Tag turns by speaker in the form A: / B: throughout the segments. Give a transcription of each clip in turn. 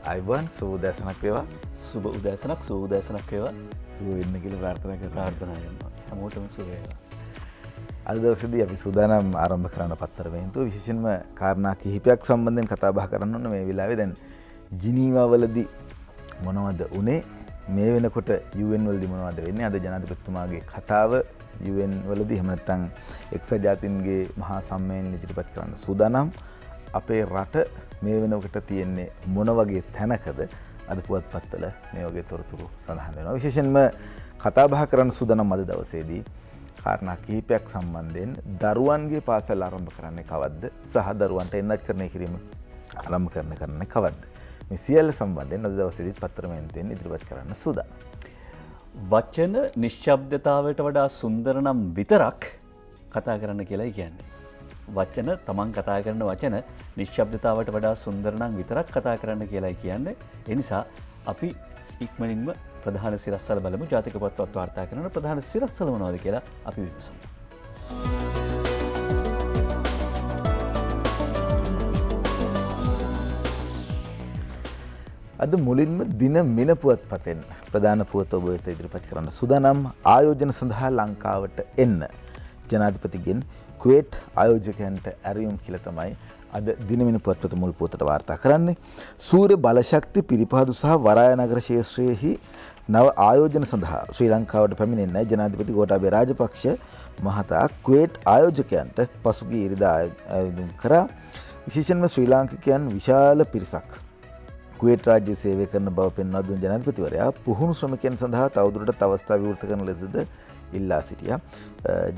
A: අයිබන් සුබ උදෑසනක් වේවා.
B: සුබ උදෑසනක් සුබ උදෑසනක් වේවා.
A: සුබ වෙන්න කියලා ප්‍රාර්ථනා
B: කරනවා. හැමෝටම සුබ වේවා.
A: අද දවසේදී අපි සූදානම් ආරම්භ කරන්න පත්තර වේන්තුව විශේෂයෙන්ම කාරණා කිහිපයක් සම්බන්ධයෙන් කතා බහ කරන්න ඕන මේ වෙලාවේ. දැන් ජිනීවා වලදී මොනවද උනේ? මේ වෙනකොට UN වලදී මොනවද වෙන්නේ? අද ජනාධිපතිතුමාගේ කතාව UN වලදී එහෙම නැත්නම් එක්සත් ජාතීන්ගේ මහා සම්මේලනය ඉදිරිපත් කරන්න සූදානම්. අපේ රට මේ වෙනකොට තියෙන්නේ මොන වගේ තැනකද? අද පුවත්පත්වල මේ වගේ තොරතුරු සඳහන් වෙනවා. විශේෂයෙන්ම කතා බහ කරන්න සූදානම් අද දවසේදී කාරණා කිහිපයක් සම්බන්ධයෙන් දරුවන්ගේ පාසල් ආරම්භ කරන්නේ කවද්ද? සහ දරුවන්ට එන්නත්කරණය කිරීම ආරම්භ කරන්නේ කවද්ද? මේ සියල්ල සම්බන්ධයෙන් අද දවසේදී පත්‍ර මේන්තුවෙන් ඉදිරිපත් කරන්න සූදානම්.
B: වචන නිශ්ශබ්දතාවයට වඩා සුන්දර නම් විතරක් කතා කරන්න කියලා කියන්නේ. වචන තමන් කතා කරන වචන නිශ්ශබ්දතාවට වඩා සුන්දර නම් විතරක් කතා කරන්න කියලා කියන්නේ. ඒ නිසා අපි ඉක්මනින්ම ප්‍රධාන සිරස්වල බලමු. ජාතික පොත්පත් වාර්තා කරන ප්‍රධාන සිරස්වල මොනවද කියලා අපි විමසමු.
A: අද මුලින්ම දින මින පුවත්පතෙන් ප්‍රධාන පුවත ඔබ වෙත ඉදිරිපත් කරන්න සූදානම්. ආයෝජන සඳහා ලංකාවට එන්න ජනාධිපතිගෙන් කුවේට් ආයෝජකයන්ට ඇරයුම් කියලා තමයි අද දිනමින පුවත්පත මුල් පුවතට වාර්තා කරන්නේ. සූර්ය බලශක්ති පිරිපහදු සහ වරාය නගර ක්ෂේත්‍රයේහි නව ආයෝජන සඳහා ශ්‍රී ලංකාවට පැමිණෙන්න ජනාධිපති ගෝඨාභය රාජපක්ෂ මහතා කුවේට් ආයෝජකයන්ට පසුගිය ඉරිදා ආයෝජන කරා. විශේෂයෙන්ම ශ්‍රී ලාංකිකයන් විශාල පිරිසක් කුවේට් රාජ්‍ය සේවය කරන බව පෙන්වා දුන් ජනාධිපතිවරයා පුහුණු ශ්‍රමිකයන් සඳහා තවදුරටත් අවස්ථා විවෘත කරන ලෙසද ඉල්ලා සිටියා.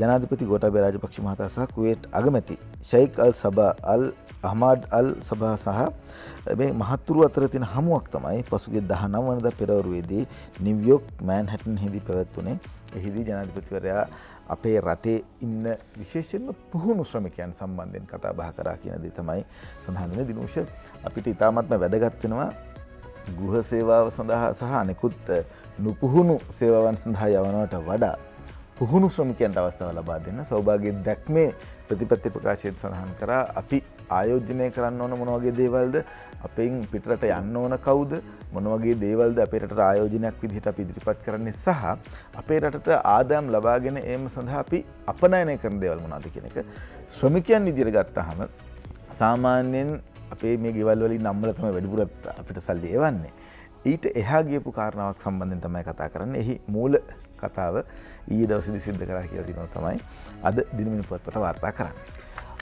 A: ජනාධිපති ගෝඨාභය රාජපක්ෂ මහතා සහ කුවේට් අගමැති ෂයික් අල් සබා අල් අහ්මද් අල් සබා සහ මේ මහතුරු අතර තියෙන හමුවක් තමයි පසුගිය 19 වෙනිදා පෙරවරුවේදී නිව්යෝර්ක් මෑන්හටන්හිදී පැවැත්වුණේ. එහිදී ජනාධිපතිවරයා අපේ රටේ ඉන්න විශේෂයෙන්ම පුහුණු ශ්‍රමිකයන් සම්බන්ධයෙන් කතා බහ කරා කියන දේ තමයි සඳහන් වෙන්නේ. දිනුෂ අපිට ඉතාමත්ම වැදගත් වෙනවා ගෘහ සේවාව සඳහා සහ අනෙකුත් නුපුහුණු සේවාවන් සඳහා යවනවට වඩා පුහුණු ශ්‍රමිකයන්ට අවස්ථාව ලබා දෙන්න. සෞභාග්‍ය දැක්මේ ප්‍රතිපත්ති ප්‍රකාශයෙන් සඳහන් කරා අපි ආයෝජනය කරන්න ඕන මොන වගේ දේවල්ද, අපෙන් පිටරට යන්න ඕන කවුද, මොන වගේ දේවල්ද අපේ රටට ආයෝජනයක් විදිහට අපි ඉදිරිපත් කරන්නේ සහ අපේ රටට ආදායම් ලබාගෙන ඒම සඳහා අපි අපනයනය කරන දේවල් මොනවද කියන එක ශ්‍රමිකයන් විදිහට ගත්තාම සාමාන්‍යයෙන් අපේ මේ ගෙවල් වලින් නම් වල තමයි වැඩිපුරත් අපිට සල්ලි එවන්නේ. ඊට එහා ගියපු කාරණාවක් සම්බන්ධයෙන් තමයි කතා කරන්නේ. එහි මූල කතාව ඊයේ දවසේදී සිද්ධ කරා කියලා තියෙනවා තමයි අද දිනමින පුවත්පත වාර්තා කරන්නේ.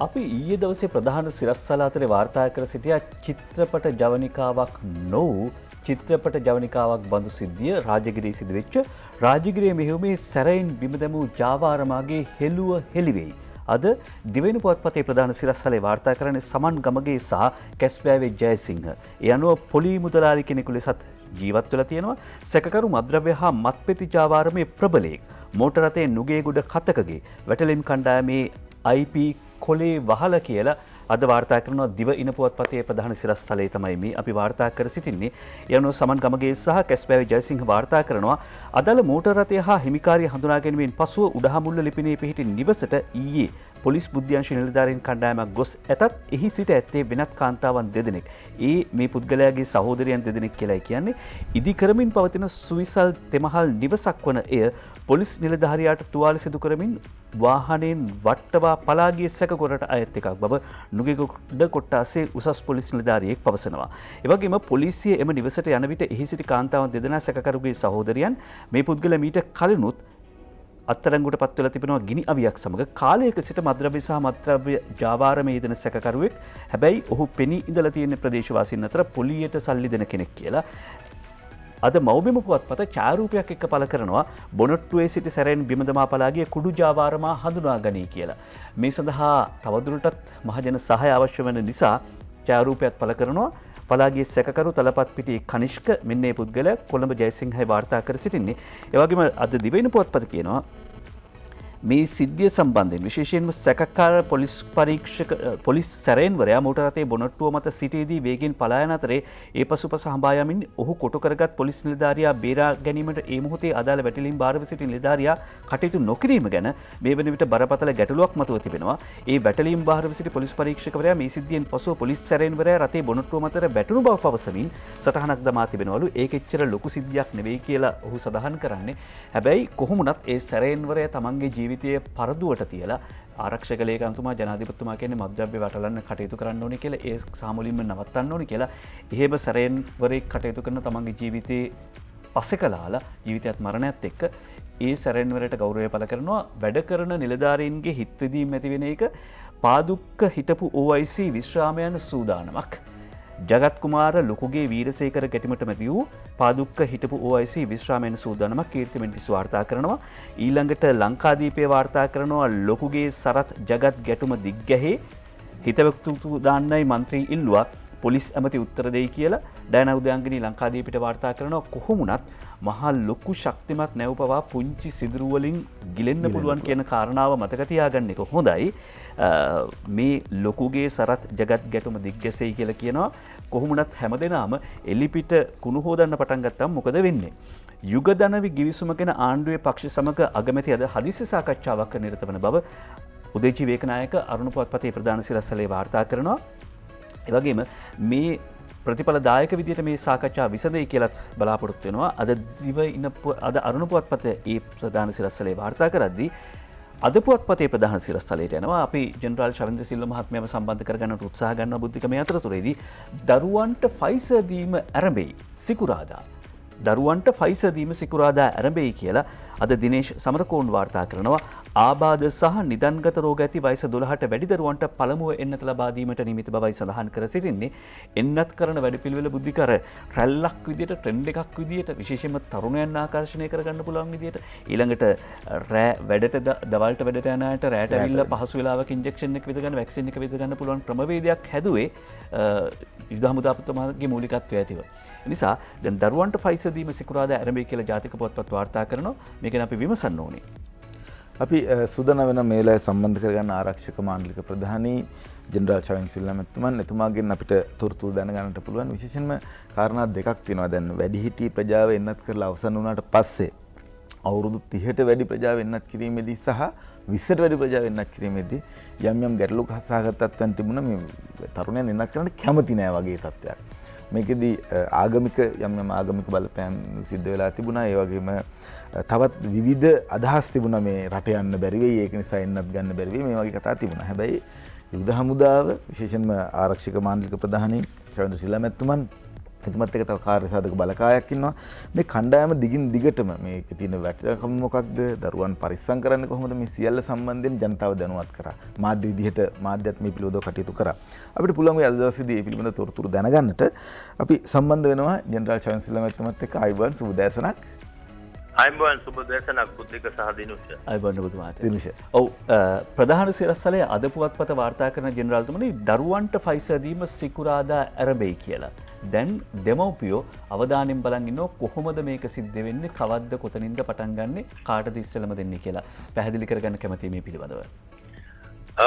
B: අපි ඊයේ දවසේ ප්‍රධාන සිරස්වල අතරේ වාර්තා කර සිටියා චිත්‍රපට ජවනිකාවක් නොවූ චිත්‍රපට ජවනිකාවක් බඳු සිද්ධිය රාජගිරියේ සිදු වෙච්ච රාජගිරියේ මෙහෙයුමේ සැරයින් බිම දැමූ ජාවාරමාගේ හෙළුව හෙළිවෙයි. අද දිවෙන පුවත්පතේ ප්‍රධාන සිරස්වලේ වාර්තා කරන්නේ සමන් ගමගේ සහ කැස්බෑවේ ජයසිංහ. ඒ අනුව පොලි මුදලාලි කෙනෙකු ලෙසත් ජීවත් වෙලා තියෙනවා. සැකකරු මද්‍රව්‍ය හා මත්පෙති ජාවාරමේ ප්‍රබලයෙක්. මෝටර රථයේ නුගේගොඩ කතකගේ වැටලීම් කණ්ඩායමේ IP කොලේ වහල කියලා අද වාර්තා කරනවා. දිව ඉන පුවත්පතේ ප්‍රධාන සිරස්වලේ තමයි මේ අපි වාර්තා කර සිටින්නේ. ඒ අනුව සමන් ගමගේ සහ කැස්බෑවේ ජයසිංහ වාර්තා කරනවා අදාළ මෝටර රථය හා හිමිකාරිය හඳුනා ගැනීමෙන් පසුව උඩහමුල්ල ලිපිණේ පිහිටි නිවසට ඊයේ පොලිස් බුද්ධ්‍යංශ නිලධාරීන් කණ්ඩායමක් ගොස් ඇතත් එහි සිට ඇත්තේ වෙනත් කාන්තාවන් දෙදෙනෙක්. ඒ මේ පුද්ගලයාගේ සහෝදරයන් දෙදෙනෙක් කියලායි කියන්නේ. ඉදි කරමින් පවතින සුවිසල් තෙමහල් නිවසක් වන එය පොලිස් නිලධාරියාට තුවාල සිදු කරමින් වාහනයෙන් වට්ටවා පලා ගිය සැකකරුට අයත් එකක් බව නුගේගොඩ කොට්ටාසේ උසස් පොලිස් නිලධාරියෙක් පවසනවා. ඒ වගේම පොලිසිය එම නිවසට යන විට එහි සිටි කාන්තාවන් දෙදෙනා සැකකරුගේ සහෝදරයන් මේ පුද්ගලයා මීට කලිනුත් අත්අඩංගුවට පත් වෙලා තිබෙනවා ගිනි අවියක් සමග. කාලයක සිට මද්‍රව්‍ය සහ මද්‍රව්‍ය ජාවාරමේ යෙදෙන සැකකරුවෙක්. හැබැයි ඔහු පෙනී ඉඳලා තියෙන ප්‍රදේශවාසීන් අතර පොලියට සල්ලි දෙන කෙනෙක් කියලා. අද මව්බිම පුවත්පත ඡායාරූපයක් එක්ක පළ කරනවා බොනට්ටුවේ සිට සැරෙන් බිම දමා පලා ගිය කුඩු ජාවාරමා හඳුනා ගනී කියලා. මේ සඳහා තවදුරටත් මහජන සහාය අවශ්‍ය වෙන නිසා ඡායාරූපයක් පළ කරනවා. පලාගිය සැකකරු තලපත් පිටියේ කනිෂ්ක මෙන්න මේ පුද්ගලයා කොළඹ ජයසිංහයි වාර්තා කර සිටින්නේ. ඒ වගේම අද දිවයින පුවත්පත කියනවා මේ සිද්ධිය සම්බන්ධයෙන් විශේෂයෙන්ම සැකකාර පොලිස් සැරෙන්වරයා මෝටර රථයේ බොනට්ටුව මත සිටීදී වේගෙන් පලා යන අතරේ ඒ පසුපස හඹා යමින් ඔහු කොටු කරගත් පොලිස් නිලධාරියා බේරා ගැනීමට ඒ මොහොතේ අදාළ වැටලීම් භාරව සිටි නිලධාරියා කටයුතු නොකිරීම ගැන මේ වන විට බරපතල ගැටලුවක් මතුව තිබෙනවා. ඒ වැටලීම් භාරව සිටි පොලිස් පරීක්ෂකවරයා මේ සිද්ධියෙන් පසුව පොලිස් සැරෙන්වරයා රථයේ බොනට්ටුව මත වැටුණු බව පවසමින් සටහනක් දමා තිබෙනවලු. ඒක එච්චර ලොකු සිද්ධියක් නෙවෙයි කියලා ඔහු සඳහන් කරන්නේ. හැබැයි කොහොමුණත් ඒ සැරෙන්වරයා තමන්ගේ ජීවිතයේ පරදුවට තියලා ආරක්ෂක ලේකම්තුමා ජනාධිපතිතුමා කියන්නේ මද්ද්‍රව්‍ය වටලන්න කටයුතු කරන්න ඕනේ කියලා ඒ සාමුලින්ම නවත්තන්න ඕනේ කියලා එහෙම සැරෙන්වරයෙක් කටයුතු කරන තමන්ගේ ජීවිතේ පස්සේ කළාලා ජීවිතයත් මරණයත් එක්ක ඒ සැරෙන්වරයට ගෞරවය පළ කරනවා. වැඩ කරන නිලධාරීන්ගේ හිත් රිදීම් ඇති වෙන එක පාදුක්ක හිටපු OIC විශ්‍රාම යන සූදානමක්. ජගත් කුමාර ලොකුගේ වීරසේකර ගැටීමට මැති වූ පාදුක්ක හිටපු OIC විශ්‍රාමයන සූදානමක් කීර්තිමෙන්ටිස් වාර්තා කරනවා. ඊළඟට ලංකාදීපය වාර්තා කරනවා ලොකුගේ සරත් ජගත් ගැටුම දිග්ගැහේ හිතවක්තු දාන්නයි මන්ත්‍රී ඉල්ලුවා පොලිස් ඇමති උත්තර දෙයි කියලා ඩයනා උදයන්ගනී ලංකාදීපයට වාර්තා කරනවා. කොහොමුණත් මහා ලොකු ශක්තිමත් නැව් පවා පුංචි සිදුරු වලින් ගිලෙන්න පුළුවන් කියන කාරණාව මතක තියාගන්න එක හොඳයි. මේ ලොකුගේ සරත් ජගත් ගැටුම දිග්ගැසෙයි කියලා කියනවා. කොහොමුණත් හැමදෙනාම එලිපිට කුණු හෝදන්න පටන් ගත්තම මොකද වෙන්නේ? යුගදනවි ගිවිසුම ගැන ආණ්ඩුවේ පක්ෂ සමග අගමැති අද හදිසි සාකච්ඡාවක් නිරත වන බව උදේජී වේකනායක අරුණ පුවත්පතේ ප්‍රධාන සිරස්තලේ වාර්තා කරනවා. ඒ වගේම මේ ප්‍රතිඵලදායක විදිහට මේ සාකච්ඡා විසඳෙයි කියලත් බලාපොරොත්තු වෙනවා. අද අරුණ පුවත්පතේ ඒ ප්‍රධාන සිරස්තලේ වාර්තා කරද්දී අද පුවත්පතේ ප්‍රධාන සිරස්තලයට යනවා. අපි ජෙනරාල් ශවින්ද්‍ර සිල්වා මහත්මයාව සම්බන්ධ කරගන්නට උත්සාහ ගන්නවා බුද්ධික මේ අතරතුරේදී දරුවන්ට ෆයිසර් දීම ආරම්භයි සිකුරාදා. දරුවන්ට ෆයිසර් දීම සිකුරාදා ආරම්භයි කියලා අද දිනේෂ් සමරකෝන් වාර්තා කරනවා. ආබාධ සහ නිදන්ගත රෝග ඇති වයස 12ට වැඩි දරුවන්ට පළමුව එන්නත ලබා දීමට නියමිත බවයි සඳහන් කර සිටින්නේ. එන්නත් කරන වැඩපිළිවෙල බුද්ධිකර රැල්ලක් විදියට ට්‍රෙන්ඩ් එකක් විදියට විශේෂයෙන්ම තරුණයන් ආකර්ෂණය කරගන්න පුළුවන් විදියට ඊළඟට රෑ වැඩට දවල්ට වැඩට යන අයට රෑට ඇවිල්ලා පහසු වෙලාවක ඉන්ජෙක්ෂන් එක විද ගන්න වැක්සින් එක විද ගන්න පුළුවන් ක්‍රමවේදයක් හැදුවේ යුද හමුදාපතිතුමාගේ මූලිකත්වය ඇතිව. නිසා දැන් දරුවන්ට ෆයිසර් දීම සිකුරාදා ආරම්භයි කියලා ජාතික පොත්පත් වාර්තා කරනවා. මේක ගැන අපි විමසන්න ඕනේ.
A: අපි සූදානම් වෙන මේලය සම්බන්ධ කරගන්න ආරක්ෂක මාණ්ඩලික ප්‍රධානී ජෙනරාල් චවින් සිල්වා මැතිතුමන් එතුමාගෙන් අපිට තොරතුරු දැනගන්නට පුළුවන්. විශේෂයෙන්ම කාරණා දෙකක් තියෙනවා. දැන් වැඩිහිටි ප්‍රජාව එන්නත් කරලා අවසන් වුණාට පස්සේ අවුරුදු 30ට වැඩි ප්‍රජාව එන්නත් කිරීමේදී සහ 20ට වැඩි ප්‍රජාව එන්නත් කිරීමේදී යම් ගැටලු සහගත තත්ත්වයන් තිබුණා. මේ තරුණයන් එන්නත් කරන්න කැමති නෑ වගේ තත්ත්වයක්. මේකෙදී ආගමික යම් ආගමික බලපෑම් සිද්ධ වෙලා තිබුණා. ඒ වගේම තවත් විවිධ අදහස් තිබුණා මේ රට යන්න බැරි වෙයි, ඒක නිසා එන්නත් ගන්න බැරි වෙයි, මේ වගේ කතා තිබුණා. හැබැයි යුද හමුදාව විශේෂයෙන්ම ආරක්ෂක මාණ්ඩලික ප්‍රධානී ශවින්ද්‍ර සිල්වා මැතිතුමන් එතුමත් එක්ක තව කාර්ය සාධක බලකායක් ඉන්නවා. මේ කණ්ඩායම දිගින් දිගටම මේක තියෙන වැටකම මොකක්ද, දරුවන් පරිස්සම් කරන්නේ කොහොමද, මේ සියල්ල සම්බන්ධයෙන් ජනතාව දැනුවත් කරා. මාධ්‍ය විදිහට මාධ්‍යත් මේ පිළිබඳව කටයුතු කරා. අපිට පුළුවන් මේ අද දවසේදී මේ පිළිබඳව තොරතුරු දැනගන්නට අපි සම්බන්ධ වෙනවා ජෙනරාල් චවින් සිල්වා මැතිතුමත් එක්ක. ආයිබෝන් සුබ දැසනක්.
C: අයිබෝන් සුබ දේශනක් බුද්ධික සහ දිනුෂ.
B: අයිබෝන් ඔබතුමාට. දිනුෂ. ඔව් ප්‍රධාන සිරස්තලයේ අද පුවත්පත වාර්තා කරන ජෙනරාල්තුමනි දරුවන්ට ෆයිසර් දීම සිකුරාදා ආරම්භයි කියලා. දැන් දෙමව්පියෝ අවධානයෙන් බලන් ඉන්නවා කොහොමද මේක සිද්ධ වෙන්නේ, කවද්ද කොතනින්ද පටන් ගන්නෙ, කාටද ඉස්සෙල්ලම දෙන්නේ කියලා පැහැදිලි කරගන්න කැමතියි මේ පිළිබඳව.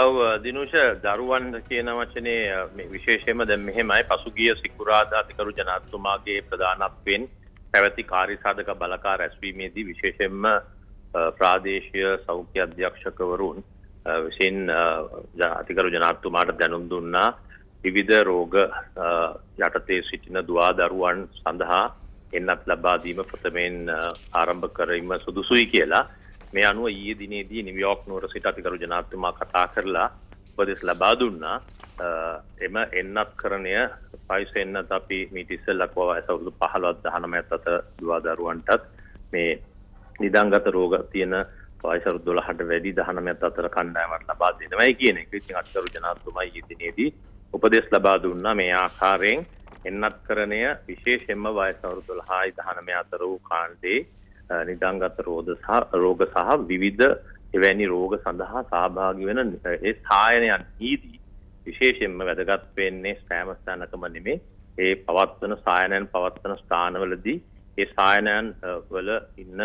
C: ඔව් දිනුෂ, දරුවන් කියන වචනේ විශේෂයෙන්ම දැන් මෙහෙමයි. පසුගිය සිකුරාදා අතිකරු ජනාධිපතිතුමාගේ ප්‍රධානත්වයෙන් පැවති කාර්යසාධක බලකාර රැස්වීමේදී විශේෂයෙන්ම ප්‍රාදේශීය සෞඛ්‍ය අධ්‍යක්ෂකවරුන් විසින් අතිකරු ජනාධිපතිතුමාට දැනුම් දුන්නා විවිධ රෝග යටතේ සිටින දුවා දරුවන් සඳහා එන්නත් ලබා දීම ප්‍රථමයෙන් ආරම්භ කිරීම සුදුසුයි කියලා. මේ අනුව ඊයේ දිනේදී නිව්යෝක් නුවර සිට අතිකරු ජනාධිපතිතුමා කතා කරලා උපදෙස් ලබා දුන්නා. එම එන්නත් කරණය පයිස එන්නත් අපි මීට ඉස්සෙල්ලා කව වයස අවුරුදු 15 19 අතර දුවා දරුවන්ටත් මේ නිදන්ගත රෝග තියෙන වයස අවුරුදු 12ට වැඩි 19 අතර කණ්ඩායමට ලබා දෙනවයි කියන එක. ඉතින් අතිකරු ජනාධිපතිතුමා ඊයේ දිනේදී උපදෙස් ලබා දුන්නා මේ ආකාරයෙන් එන්නත් කරණය විශේෂයෙන්ම වයස අවුරුදු 12යි 19 අතර වූ කාණ්ඩේ නිදන්ගත රෝග සහ විවිධ එවැනි රෝග සඳහා සහභාගී වෙන ඒ සායනයන් නීති විශේෂයෙන්ම වැදගත් වෙන්නේ සෑම ස්ථානකම නෙමේ ඒ පවත්වන සායනයන් පවත්වන ස්ථානවලදී ඒ සායනයන් වල ඉන්න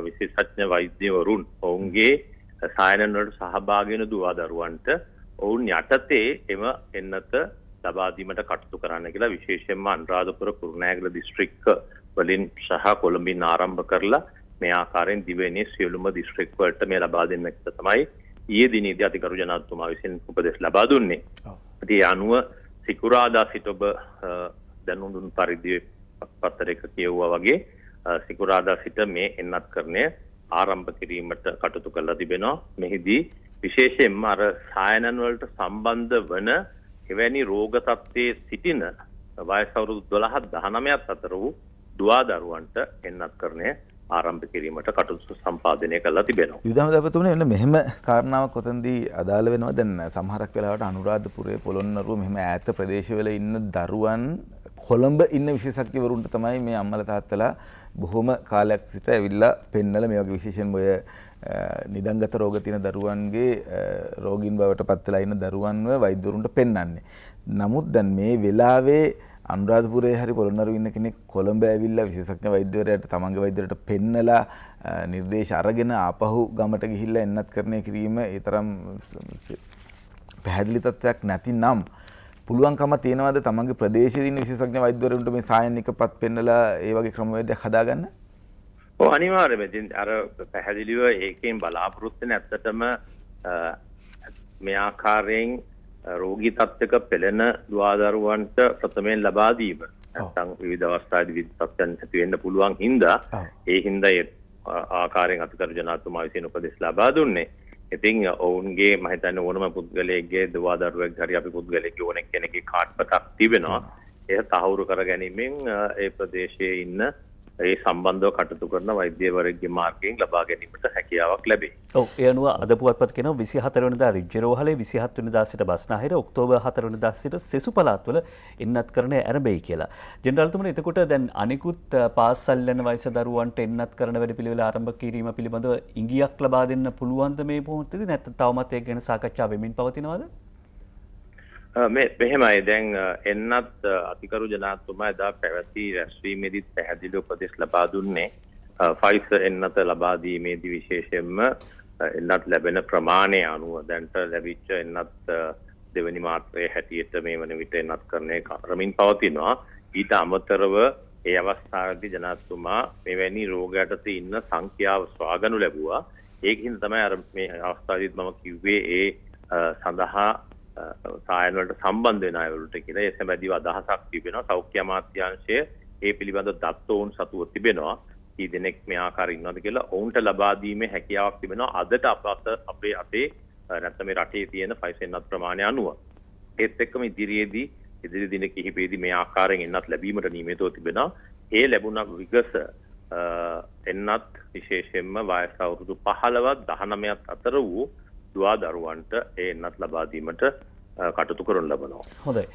C: විශේෂඥ වෛද්‍යවරුන් ඔවුන්ගේ සායනන් වලට සහභාගී වෙන දුවා දරුවන්ට ඔවුන් යටතේ එම එන්නත ලබා දීමට කටයුතු කරන්න කියලා විශේෂයෙන්ම අනුරාධපුර කුරුණෑගල දිස්ත්‍රික්ක වලින් සහ කොළඹින් ආරම්භ කරලා මේ ආකාරයෙන් දිවයිනේ සියලුම දිස්ත්‍රික් වලට මේ ලබා දෙන්න කියලා තමයි ඊයේ දිනේදී අතිගරු ජනාධිපතිතුමා විසින් උපදෙස් ලබා දුන්නේ. ඉතින් අනුව සිකුරාදා සිට ඔබ දැනුම් දුන් පරිදි පත්තරයක කියවුවා වගේ සිකුරාදා සිට මේ එන්නත්කරණය ආරම්භ කිරීමට කටයුතු කරලා තිබෙනවා. මෙහිදී විශේෂයෙන්ම අර සායනන් වලට සම්බන්ධ වන එවැනි රෝග තත්ත්වයේ සිටින වයස අවුරුදු 12 19 අතර වූ දුවා දරුවන්ට එන්නත්කරණය ආරම්භ කිරීමට කටයුතු සම්පාදනය කරලා තිබෙනවා.
A: යුදම දපතුනේ මෙන්න මෙහෙම කාරණාවක් කොතනදී අදාළ වෙනවා. දැන් සමහරක් වෙලාවට අනුරාධපුරයේ පොළොන්නරුව මෙහෙම ඈත ප්‍රදේශවල ඉන්න දරුවන් කොළඹ ඉන්න විශේෂඥවරුන්ට තමයි මේ අම්මලා තාත්තලා බොහොම කාලයක් සිට ඇවිල්ලා පෙන්නලා මේ වගේ විශේෂයෙන් ඔය නිදංගත රෝග තියෙන දරුවන්ගේ රෝගීන් බවට පත් වෙලා ඉන්න දරුවන්ව වෛද්‍යවරුන්ට පෙන්වන්නේ. නමුත් දැන් මේ වෙලාවේ අනුරාධපුරයේ හරි පොළොන්නරුවේ ඉන්න කෙනෙක් කොළඹ ඇවිල්ලා විශේෂඥ වෛද්‍යවරයාට තමන්ගේ වෛද්‍යවරයාට පෙන්නලා නිර්දේශ අරගෙන ආපහු ගමට ගිහිල්ලා එන්නත්කරණය කිරීම ඒ තරම් පැහැදිලි තත්ත්වයක් නැතිනම් පුළුවන්කම තියෙනවද තමන්ගේ ප්‍රදේශයේ ඉන්න විශේෂඥ වෛද්‍යවරුන්ට මේ සායනිකපත් පෙන්නලා ඒ වගේ ක්‍රමවේදයක් හදාගන්න?
C: ඔව් අනිවාර්යයෙන්ම. ඉතින් අර පැහැදිලිව ඒකෙන් බලාපොරොත්තු වෙන ඇත්තටම මේ ආකාරයෙන් රෝගී තත්ත්වයක පෙළෙන දුවදරුවන්ට ප්‍රථමයෙන් ලබා දීම. නැත්නම් විවිධ අවස්ථාවේදී විවිධ තත්ත්වයන් ඇති වෙන්න පුළුවන් හින්දා ඒ හින්දා ඒ ආකාරයෙන් අතිගරු ජනාධිපතිතුමා විසින් උපදෙස් ලබා දුන්නේ. ඉතින් ඔවුන්ගේ මම හිතන්නේ ඕනම පුද්ගලයෙක්ගේ දුවදරුවෙක් හරි අපි පුද්ගලයෙක්ගේ ඕනෙක් කෙනෙක්ගේ කාඩ් පතක් තිබෙනවා. ඒ තහවුරු කර ගැනීමෙන් ඒ ප්‍රදේශයේ ඉන්න ඒ සම්බන්ධව කටයුතු කරන වෛද්‍යවරයෙක්ගේ මාර්ගයෙන් ලබා ගැනීමට හැකියාවක් ලැබේ.
B: ඔව් ඒ අනුව අද පුවත්පත් කියනවා 24 වෙනිදා රිජ්ජරෝහලේ 27 වෙනිදා සිට බස්නාහිර ඔක්තෝබර් 4 වෙනිදා සිට සෙසු පළාත්වල එන්නත්කරණය ආරම්භයි කියලා. ජෙනරාල්තුමනි එතකොට දැන් අනිකුත් පාසල් යන වයස දරුවන්ට එන්නත්කරණ වැඩපිළිවෙල ආරම්භ කිරීම පිළිබඳව ඉඟියක් ලබා දෙන්න පුළුවන්ද මේ මොහොතේදී නැත්නම් තවමත් ඒක ගැන සාකච්ඡා වෙමින් පවතිනවද?
C: මෙහෙමයි දැන් එන්නත් අතිකරු ජනාධිපතිතුමා එදා පැවති රැස්වීමේදීත් පැහැදිලි උපදෙස් ලබා දුන්නේ ෆයිසර් එන්නත ලබා දීමේදී විශේෂයෙන්ම එන්නත් ලැබෙන ප්‍රමාණය අනුව දැන්ට ලැබිච්ච එන්නත් දෙවැනි මාත්‍රයේ හැටියට මේ වන විට එන්නත්කරණය කරමින් පවතිනවා. ඊට අමතරව ඒ අවස්ථාවේදී ජනාධිපතිතුමා මෙවැනි රෝගයකට ඉන්න සංඛ්‍යාව සොයාගනු ලැබුවා. ඒකින් තමයි අර මේ අවස්ථාවේදී මම කිව්වේ ඒ සඳහා සායන වලට සම්බන්ධ වෙන අයවලට කියලා ඒ සම්බන්ධව අදහසක් තිබෙනවා. සෞඛ්‍ය අමාත්‍යාංශය ඒ පිළිබඳ දත්ත ඔවුන් සතුව තිබෙනවා. කී දෙනෙක් මේ ආකාරයෙන් ඉන්නවද කියලා ඔවුන්ට ලබා දීමේ හැකියාවක් තිබෙනවා. අදට අපේ අතේ නැත්නම් මේ රටේ තියෙන 5 එන්නත් ප්‍රමාණය අනුව. ඒත් එක්කම ඉදිරි දින කිහිපෙදී මේ ආකාරයෙන් එන්නත් ලැබීමට නියමිතව තිබෙනවා. ඒ ලැබුණ විගස එන්නත් විශේෂයෙන්ම වයස අවුරුදු 15 19 අතර වූ දුවා දරුවන්ට ඒ එන්නත් ලබා දීමට කටයුතු කරනු ලබනවා.
B: හොඳයි.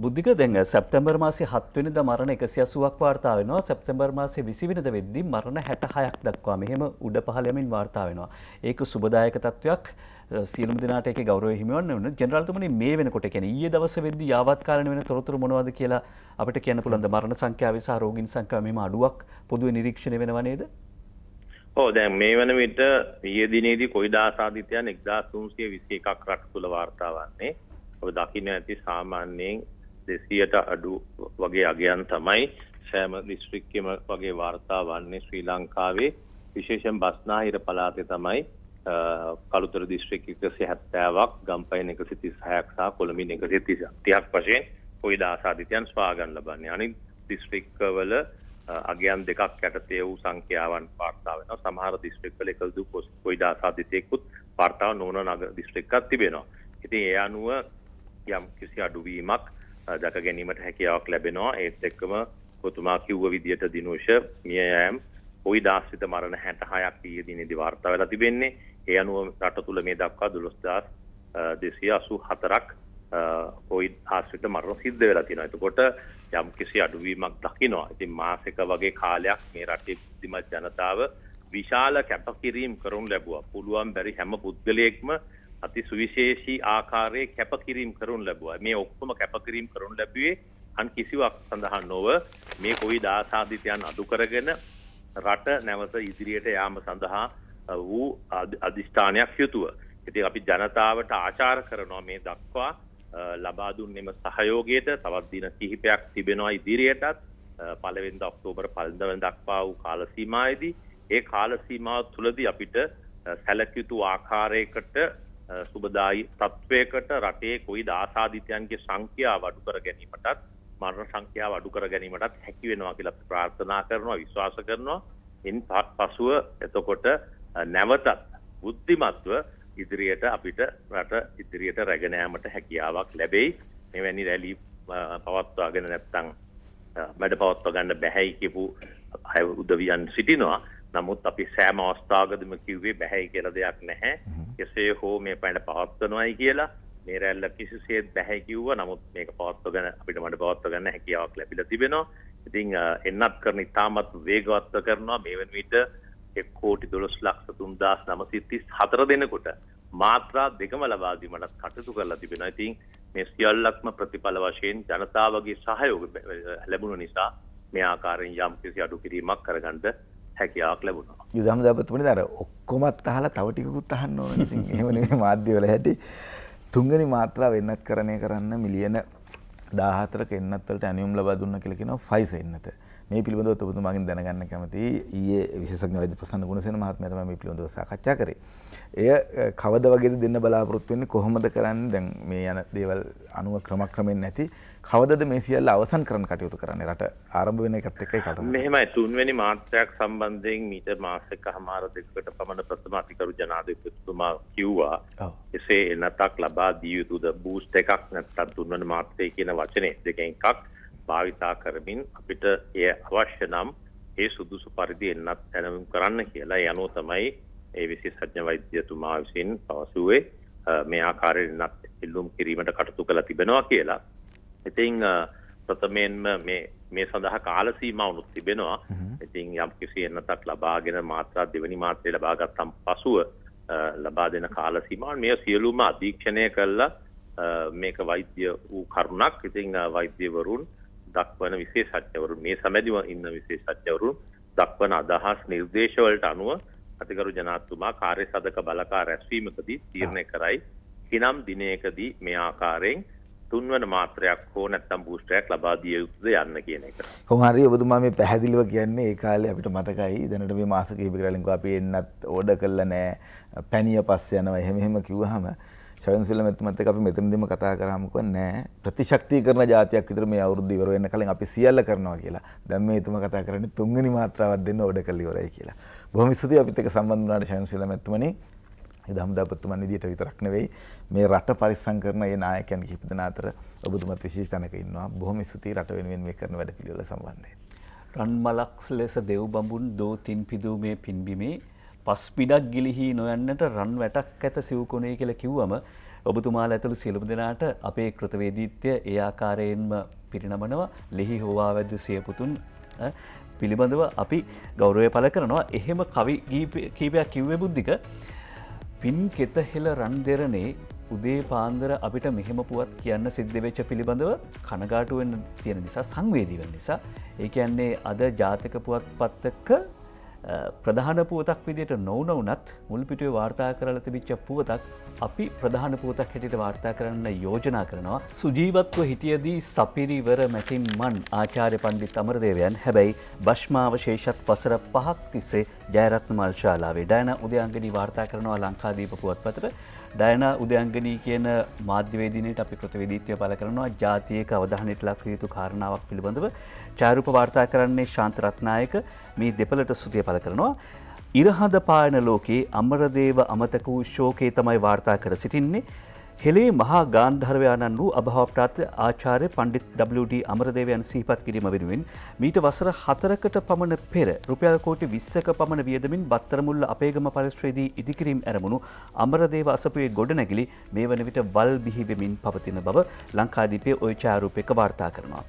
B: බුද්ධික දැන් සැප්තැම්බර් මාසයේ 7 වෙනිදා මරණ 180ක් වාර්තා වෙනවා. සැප්තැම්බර් මාසයේ 20 වෙනිදා වෙද්දී මරණ 66ක් දක්වා මෙහෙම උඩ පහළ යමින් වාර්තා වෙනවා. ඒක සුබදායක තත්වයක්. සියලුම දෙනාට ඒකේ ගෞරවය හිමිවන්න ඕන. ජෙනරාල්තුමනි මේ වෙනකොට කියන්නේ ඊයේ දවසේ වෙද්දී යාවත් කාලන වෙන තොරතුරු මොනවද කියලා අපිට කියන්න පුළුවන්ද? මරණ සංඛ්‍යාවේ සහ රෝගීන් සංඛ්‍යාව මෙහෙම අඩුවක් පොදුවේ නිරීක්ෂණය වෙනව නේද?
C: ඔව් දැන් මේ වන විට ඊයේ දිනේදී කොයිදා ආසාදිතයන් 1321ක් රට තුල වාර්තා වන්නේ. ඔබ දකින්න ඇති සාමාන්‍යයෙන් 200ට අඩු වගේ අගයන් තමයි සෑම දිස්ත්‍රික්කෙම වගේ වාර්තා වන්නේ ශ්‍රී ලංකාවේ. විශේෂයෙන් බස්නාහිර පළාතේ තමයි කළුතර දිස්ත්‍රික්ක 170ක්, ගම්පහ 136ක් සහ කොළඹ 130ක් වශයෙන් කොයිදා ආසාදිතයන් සොයා ගන්න ලබන්නේ. අනිත් දිස්ත්‍රික්කවල අගයන් දෙකක් යටතේ වූ සංඛ්‍යාවන් වාර්තා වෙනවා. සමහර දිස්ත්‍රික්කවල එකදු කොයිදා ආසාදිතයෙකුත් වාර්තාව නොවන නගර දිස්ත්‍රික්කක් තිබෙනවා. ඉතින් ඒ අනුව යම් කිසි අඩුවීමක් දැක ගැනීමට හැකියාවක් ලැබෙනවා. ඒත් එක්කම ඔතුමා කිව්ව විදියට දිනුෂ මිය යෑම් කොයිදා ආශ්‍රිත මරණ 66ක් ඊයේ දිනේදී වාර්තා වෙලා තිබෙන්නේ. ඒ අනුව රට තුල මේ දක්වා 12284ක් කොයිද ආශ්‍රිත මරණ සිද්ධ වෙලා තියෙනවා. එතකොට යම් කිසි අඩුවීමක් දකිනවා. ඉතින් මාසික වගේ කාලයක් මේ රටේ බුද්ධිමත් ජනතාව විශාල කැපකිරීම කරනු ලැබුවා. පුළුවන් බැරි හැම පුද්ගලයෙක්ම අති සුවිශේෂී ආකාරයේ කැපකිරීම කරනු ලැබුවා. මේ ඔක්කොම කැපකිරීම කරනු ලැබුවේ අන් කිසිවක් සඳහා නොව මේ කොවිඩ් ආසාදිතයන් අඩු කරගෙන රට නැවත ඉදිරියට යාම සඳහා වූ අධිෂ්ඨානයක් යුතුව. ඉතින් අපි ජනතාවට ආචාර කරනවා මේ දක්වා ලබා දුන්නේම සහයෝගයට තවත් දින කිහිපයක් තිබෙනවා ඉදිරියටත් පළවෙනිදා ඔක්තෝබර් 1 වෙනිදා දක්වා වූ කාල සීමාවේදී ඒ කාල සීමාව තුළදී අපිට සැලකිය යුතු ආකාරයකට සුබදායි තත්වයකට රටේ කොයිද ආසාදිතයන්ගේ සංඛ්‍යාව අඩු කර ගැනීමටත් මරණ සංඛ්‍යාව අඩු කර ගැනීමටත් හැකි වෙනවා කියලා අපි ප්‍රාර්ථනා කරනවා විශ්වාස කරනවා. ඉන් පසුව එතකොට නැවතත් බුද්ධිමත්ව ඉදිරියට අපිට රට ඉදිරියට රැගෙන යාමට හැකියාවක් ලැබෙයි. මෙවැනි රැලි පවත්වාගෙන නැත්නම් වැඩ පවත්වා ගන්න බැහැයි කියපු අය උදවියන් සිටිනවා. නමුත් අපි සෑම අවස්ථාවකදීම කිව්වේ බැහැයි කියලා දෙයක් නැහැ. කෙසේ හෝ මේ පැන පවත්වනවායි කියලා මේ රැල්ල කිසිසේත් බැහැ කිව්වා. නමුත් මේක පවත්වගෙන අපිට මඩ පවත්වා ගන්න හැකියාවක් ලැබිලා තිබෙනවා. ඉතින් එන්නත් කරන ඉතාමත් වේගවත්ව කරනවා. මේ වෙන විට 1,12,03,934 දෙනෙකුට මාත්‍රා දෙකම ලබා දීමට කටයුතු කරලා තිබෙනවා. ඉතින් මේ සියල්ලක්ම ප්‍රතිඵල වශයෙන් ජනතාවගේ සහයෝගය ලැබුණ නිසා මේ ආකාරයෙන් යම් කිසි අඩු කිරීමක් කරගන්න හැකියාවක් ලැබුණා.
A: යුද හමුදාපතිතුමනි අර ඔක්කොමත් අහලා තව ටිකකුත් අහන්න ඕනේ. ඉතින් එහෙම නෙමෙයි මාධ්‍යවල හැටි. තුන්වෙනි මාත්‍රාව වෙනත් කරන්න මිලියන 14ක එන්නත් වලට ඇනියුම් ලබා දුන්නා කියලා කියනවා ෆයිසර් එන්නත. මේ පිළිබඳව ඔබතුමාගෙන් දැනගන්න කැමතියි. ඊයේ විශේෂඥ වෛද්‍ය ප්‍රසන්න ගුණසේන මහත්මයා තමයි මේ පිළිබඳව සාකච්ඡා කරේ. එය කවද වගේද දෙන්න බලාපොරොත්තු වෙන්නේ කොහොමද කරන්නේ? දැන් මේ යන දේවල් අනුව ක්‍රමක්‍රමෙන් නැති කවදද මේ සියල්ල අවසන් කරන්න කටයුතු කරන්නේ? රට ආරම්භ වෙන එකත් එක්කයි කතා.
C: මෙහෙමයි තුන්වෙනි මාත්‍රයක් සම්බන්ධයෙන් මීට මාසයකමාර දෙකකට පමණ ප්‍රථම අතිගරු ජනාධිපතිතුමා කිව්වා. එසේ එනතක් ලබා දිය යුතුද බූස්ට් එකක් නැත්නම් තුන්වෙනි මාත්‍රය කියන වචනේ දෙකෙන් එකක් භාවිතා කරමින් අපිට එය අවශ්‍ය නම් ඒ සුදුසු පරිදි එන්නත් දැනුම් කරන්න කියලා. ඒ අනුව තමයි ඒ විශේෂඥ වෛද්‍යතුමා විසින් පවසුවේ මේ ආකාරයෙන් ඉල්ලුම් කිරීමට කටයුතු කළ තිබෙනවා කියලා. ඉතින් ප්‍රථමයෙන්ම මේ සඳහා කාල සීමාවුත් තිබෙනවා. ඉතින් යම් කිසි එන්නතක් ලබාගෙන මාත්‍රා දෙවෙනි මාත්‍රය ලබා ගත්තන් පසුව ලබා දෙන කාල සීමාව මේ සියලුම අධීක්ෂණය කළා මේක වෛද්‍ය වූ කරුණක්. ඉතින් වෛද්‍යවරුන් දක්වන විශේෂඥවරුන් මේ සමැදිව ඉන්න විශේෂඥවරුන් දක්වන අදහස් නිර්දේශ වලට අනුව අතිගරු ජනාධිපතිතුමා කාර්ය සාධක බළකා රැස්වීමකදී තීරණය කරයි කිනම් දිනයකදී මේ ආකාරයෙන් තුන්වන මාත්‍රයක් හෝ නැත්නම් බූස්ටරයක් ලබා දිය යුතුද යන්න කියන එක.
A: කොහොම හරි ඔබතුමා මේ පැහැදිලිව කියන්නේ ඒ කාලේ අපිට මතකයි. දැනට මේ මාස කිහිපයකට කලින් අපි එන්නත් ඕඩර් කළා නෑ. පැණිය පස්සේ යනවා එහෙම කිව්වහම ශයන්සිල මෙතුමත් එක්ක අපි මෙතනදීම කතා කරාම නෑ ප්‍රතිශක්තිකරණ જાතියක් විතර මේ අවුරුද්ද ඉවර වෙන්න කලින් අපි සියල්ල කරනවා කියලා. දැන් මේ එතුමා කතා කරන්නේ තුන්වෙනි මාත්‍රාවක් දෙන්න ඕඩර් කරලා ඉවරයි කියලා. බොහොම ස්තුතියි අපිත් එක්ක සම්බන්ධ වුණාට ශයන්සිල මෙතුමනි. යුද හමුදාපතිතුමන් විදියට විතරක් නෙවෙයි මේ රට පරිස්සම් කරන ඒ නායකයන් කිහිප දෙනා අතර ඔබතුමත් විශේෂ තැනක ඉන්නවා. බොහොම ස්තුතියි රට වෙනුවෙන් මේ කරන වැඩ පිළිවෙල සම්බන්ධයෙන්.
B: රන්මලක් ලෙස දෙව් බඹුන් දෝතින් පිදූමේ පින්බිමේ පස් පිටක් ගිලිහි නොයන්නට රන් වැටක් ඇත සිව්කොනේ කියලා කිව්වම ඔබතුමාලා ඇතුළු සියලුම දෙනාට අපේ කෘතවේදීත්වය ඒ ආකාරයෙන්ම පිරිනමනවා. ලෙහි හොවා වැදු සියපුතුන් පිළිබඳව අපි ගෞරවය පළ කරනවා. එහෙම කවි කීපයක් කිව්වේ බුද්ධික පින් කෙත හෙළ රන් දෙරනේ උදේ පාන්දර අපිට මෙහෙම පුවත් කියන්න සිද්ධ වෙච්ච පිළිබඳව කනගාටු වෙන්න තියෙන නිසා සංවේදී වෙන නිසා ඒ කියන්නේ අද ජාතක පුවත්පතක ප්‍රධාන පුවතක් විදිහට නොවුනත් මුල් පිටුවේ වාර්තා කරලා තිබිච්ච පුවතක් අපි ප්‍රධාන පුවතක් හැටියට වාර්තා කරන්න යෝජනා කරනවා. සුජීවත්ව හිටියදී සපිරිවර මැටින් මන් ආචාර්ය පණ්ඩිත අමරදේවයන් හැබැයි භෂ්මාවශේෂත් වසර 5ක් තිස්සේ ජයරත්න මල් ශාලාවේ ඩයනා උදයංගනී වාර්තා කරනවා ලංකාදීප පුවත්පතට. ඩයනා උදයංගනී කියන මාධ්‍යවේදීනට අපි කෘතවේදීත්වය පළ කරනවා. ජාතියක අවධානයට ලක් විය යුතු කාරණාවක් පිළිබඳව ඡායාරූප වාර්තා කරන්නේ ශාන්ත රත්නායක. මේ දෙපළට ස්තුතිය පළ කරනවා. ඉරහඳ පායන ලෝකයේ අමරදේව අමතක වූ ශෝකේ තමයි වාර්තා කර සිටින්නේ. හෙළේ මහා ගාන්ධර්වයාණන් වූ අභාවප්‍රාප්ත ආචාර්ය පණ්ඩිත් WD අමරදේවයන් සිහිපත් කිරීම වෙනුවෙන් මීට වසර 4කට පමණ පෙර රුපියල් කෝටි 20ක පමණ වියදමින් බත්තරමුල්ල අපේගම පරිශ්‍රයේදී ඉදිකිරීම ඇරමුණු අමරදේව අසපුවේ ගොඩනැගිලි මේ වන විට වල් බිහි වෙමින් පවතින බව ලංකාදීපයේ ওই ඡායාරූපයක වාර්තා කරනවා.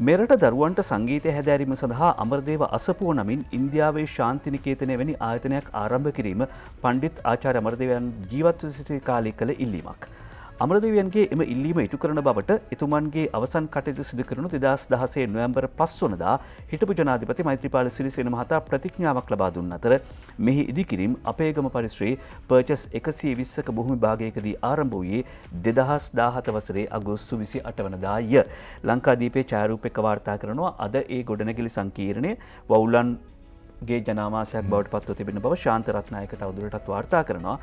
B: මෙරට දරුවන්ට සංගීතය හැදෑරීම සඳහා අමරදේව අසපුව නමින් ඉන්දියාවේ ශාන්තිනිකේතනය වැනි ආයතනයක් ආරම්භ කිරීම පණ්ඩිත් ආචාර්ය අමරදේවයන් ජීවත්ව සිටි කාලේ කළ ඉල්ලීමක්. අමරදේවියන්ගේ එම ඉල්ලීම ඉටු කරන බවට එතුමන්ගේ අවසන් කටයුතු සිදු කරනු 2016 නොවැම්බර් 5 වනදා හිටපු ජනාධිපති මෛත්‍රීපාල සිරිසේන මහතා ප්‍රතිඥාවක් ලබා දුන් අතර මෙහි ඉදිකිරීම අපේගම පරිශ්‍රයේ පර්චස් 120ක භූමි භාගයකදී ආරම්භ වූයේ 2017 වසරේ අගෝස්තු 28 වනදාය. ලංකාදීපේ ඡායාරූපක වාර්තා කරනවා අද ඒ ගොඩනැගිලි සංකීර්ණය වවුලන්ගේ ජනාමාසයක් බවට පත්ව තිබෙන බව ශාන්ත රත්නායක තවදුරටත් වාර්තා කරනවා.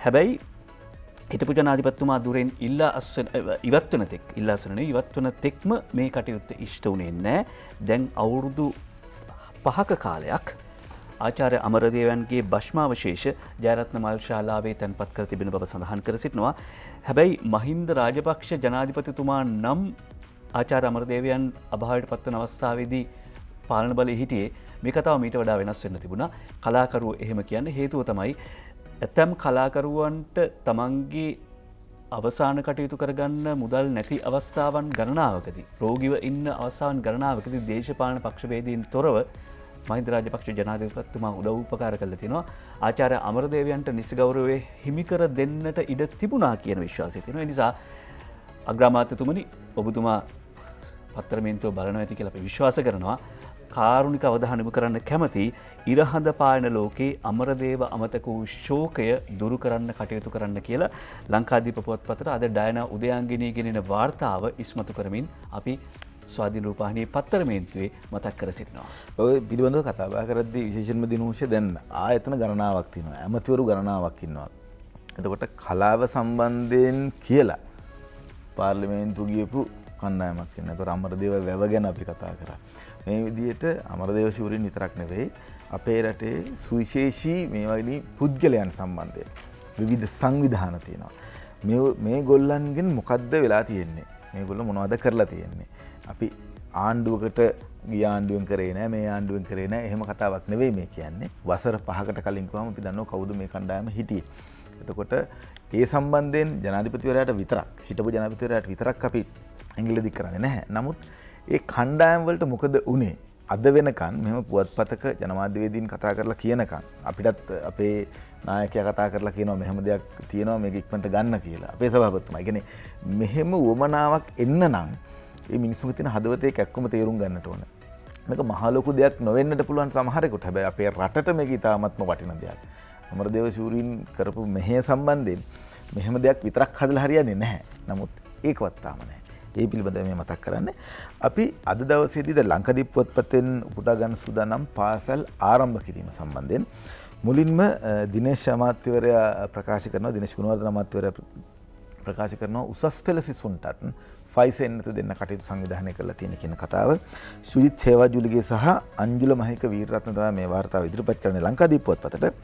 B: හැබැයි හිටපු ජනාධිපතිතුමා දුරෙන් ඉවත් වන තෙක්ම මේ කටයුත්ත ඉෂ්ට වුණේ නැහැ. දැන් අවුරුදු 5ක කාලයක් ආචාර්ය අමරදේවයන්ගේ භෂ්මාවශේෂ ජයරත්න මල් ශාලාවේ තැන්පත් කර තිබෙන බව සඳහන් කර සිටිනවා. හැබැයි මහින්ද රාජපක්ෂ ජනාධිපතිතුමා නම් ආචාර්ය අමරදේවයන් අභාවයට පත්වන අවස්ථාවේදී පාලන බලයේ හිටියේ. මේ කතාව මීට වඩා වෙනස් වෙන්න තිබුණා. කලාකරුවෝ එහෙම කියන්නේ හේතුව තමයි ඇතැම් කලාකරුවන්ට තමන්ගේ අවසාන කටයුතු කරගන්න මුදල් නැති අවස්ථාවන් ගණනාවකදී රෝගීව ඉන්න අවස්ථාවන් ගණනාවකදී දේශපාලන පක්ෂවේදීන් තොරව මහින්ද රාජපක්ෂ ජනාධිපතිතුමා උදව් උපකාර කළා තිනවා. ආචාර්ය අමරදේවයන්ට නිසි ගෞරවය හිමිකර දෙන්නට ඉඩ තිබුණා කියන විශ්වාසය තියෙනවා. ඒ නිසා අග්‍රාමාත්‍යතුමනි ඔබතුමා පත්තරමේන්තුව බලනවා ඇති කියලා අපි විශ්වාස කරනවා. කාරුණික අවධානය යොමු කරන්න කැමති ඉරහඳ පායන ලෝකේ අමරදේව අමතක වූ ශෝකය දුරු කරන්න කටයුතු කරන්න කියලා ලංකාදීප පුවත්පතට අද ඩයනා උදයාංගිනී ගෙනෙන වාර්තාව ඉස්මතු කරමින් අපි ස්වාධීන රූපවාහිනියේ පත්තරමේන්තුවේ මතක් කර සිටිනවා.
A: ඔය පිළිබඳව කතා බහ කරද්දී විශේෂයෙන්ම දිනුෂ දැන් ආයතන ගණනාවක් තියෙනවා. ඇමතිවරු ගණනාවක් ඉන්නවා. එතකොට කලාව සම්බන්ධයෙන් කියලා පාර්ලිමේන්තු ගියපු කණ්ඩායමක් ඉන්නවා. ඒතර අමරදේව වැව ගැන අපි කතා කරා. මේ විදිහට අමරදේව ශූරින් විතරක් නෙවෙයි අපේ රටේ සුවිශේෂී මේ වගේ පුද්ගලයන් සම්බන්ධයෙන් විවිධ සංවිධාන තියෙනවා. මේ ගොල්ලන්ගෙන් මොකද්ද වෙලා තියෙන්නේ? මේගොල්ලෝ මොනවද කරලා තියෙන්නේ? අපි ආණ්ඩුවකට ගිය ආණ්ඩුවෙන් කරේ නැහැ, මේ ආණ්ඩුවෙන් කරේ නැහැ. එහෙම කතාවක් නෙවෙයි මේ කියන්නේ. වසර 5කට කලින් කිව්වම අපි දන්නවා කවුද මේ කණ්ඩායම හිටියේ. එතකොට ඒ සම්බන්ධයෙන් ජනාධිපතිවරයාට විතරක්, හිටපු ජනාධිපතිවරයාට විතරක් අපි ඇඟිල්ල දික් කරන්නේ නැහැ. නමුත් ඒ කණ්ඩායම් වලට මොකද උනේ? අද වෙනකන් මෙහෙම පුවත්පතක ජනමාධ්‍යවේදීන් කතා කරලා කියනකන් අපිටත් අපේ නායකයා කතා කරලා කියනවා මෙහෙම දෙයක් තියෙනවා මේක ඉක්මනට ගන්න කියලා. අපේ සභාපතිතුමා. ඒ කියන්නේ මෙහෙම වමනාවක් එන්න නම් මේ මිනිස්සුන්ගේ තියෙන හදවතේ කැක්කම තේරුම් ගන්නට ඕන. මේක මහ ලොකු දෙයක් නොවෙන්නට පුළුවන් සමහරෙකුට. හැබැයි අපේ රටට මේක ඉතාමත්ම වටින දෙයක්. අමරදේව ශූරීන් කරපු මෙහෙය සම්බන්ධයෙන් මෙහෙම දෙයක් විතරක් හදලා හරියන්නේ නැහැ. නමුත් ඒකවත් තාම නැහැ. ඒ පිළිබඳව මේ මතක් කරන්නේ. අපි අද දවසේදී ද ලංකාදීප පොත්පතෙන් උපුටා ගන්න සූදානම් පාසල් ආරම්භ කිරීම සම්බන්ධයෙන් මුලින්ම දිනේශ් අමාත්‍යවරයා ප්‍රකාශ කරනවා, දිනේශ් ගුණවර්ධන අමාත්‍යවරයා ප්‍රකාශ කරනවා උසස් පෙළ සිසුන්ටත් ෆයිසෙන්නත දෙන්න කටයුතු සංවිධානය කරලා තියෙන කියන කතාව. සුජිත් සේවාජුලිගේ සහ අංජුල මහික වීරරත්න තමයි මේ වාර්තාව ඉදිරිපත් කරන්නේ ලංකාදීප පොත්පතට.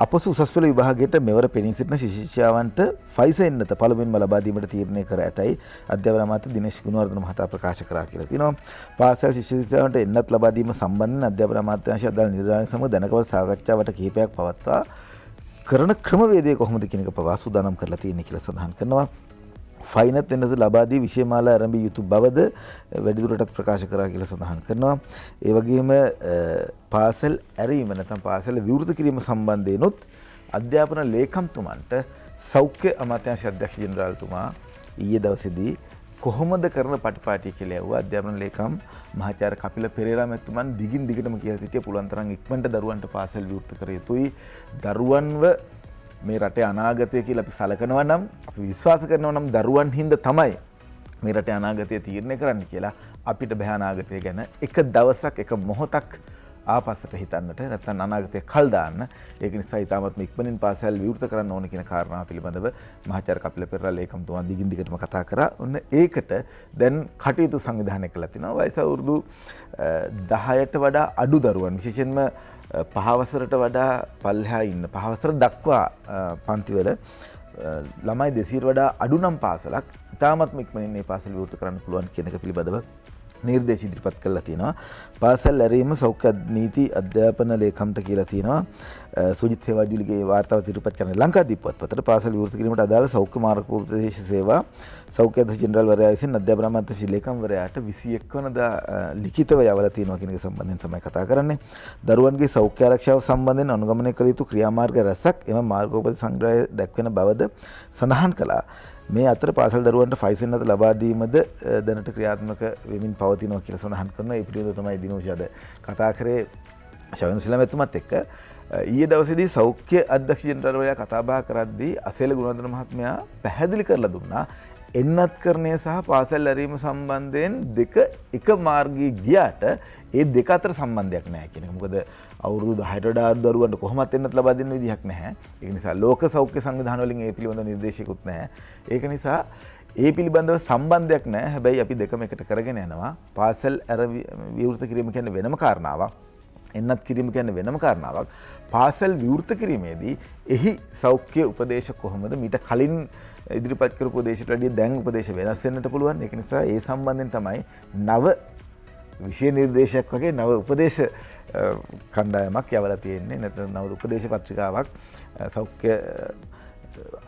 A: අපොසු උසස් පෙළ විභාගයට මෙවර පෙනී සිටින ශිෂ්‍යයන්ට ෆයිසෙන්නත පළමුවෙන්ම ලබා දීමට තීරණය කර ඇතැයි අධ්‍යාපන අමාත්‍ය දිනේශ් ගුණවර්ධන මහතා ප්‍රකාශ කරා කියලා තියෙනවා. පාසල් ශිෂ්‍යයන්ට එන්නත් ලබා දීම සම්බන්ධයෙන් අධ්‍යාපන අමාත්‍යාංශය අදාළ නිලධාරීන් සමග දැනකවල සාකච්ඡාවට කිහිපයක් පවත්වා කරන ක්‍රමවේදය කොහොමද කියන එක පවා සූදානම් කරලා තියෙන්නේ කියලා සඳහන් කරනවා. ෆයිනත් එන්නස ලබා දී විෂයමාලා ආරම්භ යුතු බවද වැඩිදුරටත් ප්‍රකාශ කරා කියලා සඳහන් කරනවා. ඒ වගේම පාසල් ඇරීම නැත්නම් පාසල විවෘත කිරීම සම්බන්ධයෙන්ුත් අධ්‍යාපන ලේකම්තුමන්ට සෞඛ්‍ය අමාත්‍යාංශ අධ්‍යක්ෂ ජෙනරාල්තුමා ඊයේ දවසේදී කොහොමද කරන පටිපාටිය කියලා ඇහුවා. අධ්‍යාපන ලේකම් මහාචාර්ය කපිල පෙරේරා මැතිතුමන් දිගින් දිගටම කියලා සිටිය පුළුවන් තරම් ඉක්මනට දරුවන්ට පාසල් විවෘත කර යුතුයි. දරුවන්ව මේ රටේ අනාගතය කියලා අපි සලකනවා නම්, අපි විශ්වාස කරනවා නම් දරුවන් හින්දා තමයි මේ රටේ අනාගතය තීරණය කරන්න කියලා අපිට බෑ අනාගතය ගැන එක දවසක් එක මොහොතක් ආපස්සට හිතන්නට නැත්නම් අනාගතය කල් දාන්න. ඒක නිසා ඊටමත් ඉක්මනින් පාසල් විවෘත කරන්න ඕන කියන කාරණාව පිළිබඳව මහාචාර්ය කපිල පෙරේරා ලේකම්තුමා දිගින් දිගටම කතා කරා. ඔන්න ඒකට දැන් කටයුතු සංවිධානය කළා තිනවා. වයස අවුරුදු 10ට වඩා අඩු දරුවන්, විශේෂයෙන්ම 5 වසරට වඩා පල්ලෙහා ඉන්න 5 වසර දක්වා පන්තිවල ළමයි 200ට වඩා අඩු නම් පාසලක් ඊටමත් ඉක්මනින් මේ පාසල් විවෘත කරන්න පුළුවන් කියන එක පිළිබඳව නිර්දේශ ඉදිරිපත් කළා තියෙනවා. පාසල් ඇරීම සෞඛ්‍ය නීති අධ්‍යාපන ලේකම්ට කියලා තියෙනවා. සුජිත් හේවාජුලිගේ වාර්තාව ඉදිරිපත් කරන ලංකාදීප පොත්පතට පාසල් විවෘත කිරීමට අදාළ සෞඛ්‍ය මාර්ගෝපදේශ සේවා සෞඛ්‍ය අධ්‍යක්ෂ ජෙනරාල් වරයා විසින් අධ්‍යාපන අමාත්‍යාංශ ලේකම්වරයාට 21 වෙනිදා ලිඛිතව යවලා තියෙනවා කියන එක සම්බන්ධයෙන් තමයි කතා කරන්නේ. දරුවන්ගේ සෞඛ්‍ය ආරක්ෂාව සම්බන්ධයෙන් අනුගමනය කළ යුතු ක්‍රියාමාර්ග රැසක් එම මාර්ගෝපදේශ සංග්‍රහය දැක්වෙන බවද සඳහන් කළා. මේ අතර පාසල් දරුවන්ට ෆයිසන් අත ලබා දීමද දැනට ක්‍රියාත්මක වෙමින් පවතිනවා කියලා සඳහන් කරනවා. ඒ පිළිබඳව තමයි දිනෝෂාද කතා කරේ ශවන සිලමැතුමත් එක්ක. ඊයේ දවසේදී සෞඛ්‍ය අධ්‍යක්ෂ ජෙනරාල්වරයා කතා බහ කරද්දී අසේල ගුණවර්ධන මහත්මයා පැහැදිලි කරලා දුන්නා එන්නත්කරණය සහ පාසල් ඇරීම සම්බන්ධයෙන් දෙක එක මාර්ගයේ ගියාට ඒ දෙක අතර සම්බන්ධයක් නැහැ කියන එක. මොකද අවුරුදු 10ට වඩා දරුවන්ට කොහොමත් එන්නත් ලබා දෙන්න විදිහක් නැහැ. ඒක නිසා ලෝක සෞඛ්‍ය සංවිධාන වලින් ඒ පිළිබඳව නිර්දේශිකුත් නැහැ. ඒක නිසා ඒ පිළිබඳව සම්බන්ධයක් නැහැ. හැබැයි අපි දෙකම එකට කරගෙන යනවා. පාසල් විවෘත කිරීම කියන්නේ වෙනම කාරණාවක්. එන්නත් කිරීම කියන්නේ වෙනම කාරණාවක්. පාසල් විවෘත කිරීමේදී එහි සෞඛ්‍ය උපදේශ කොහොමද මීට කලින් ඉදිරිපත් කරපු උපදේශයට වඩා දැන් උපදේශ වෙනස් වෙන්නට පුළුවන්. ඒක නිසා ඒ සම්බන්ධයෙන් තමයි නව විෂය නිර්දේශයක් වගේ නව උපදේශ කණ්ඩායමක් යවලා තියෙන්නේ. නැත්නම් නව උපදේශ පත්‍රිකාවක් සෞඛ්‍ය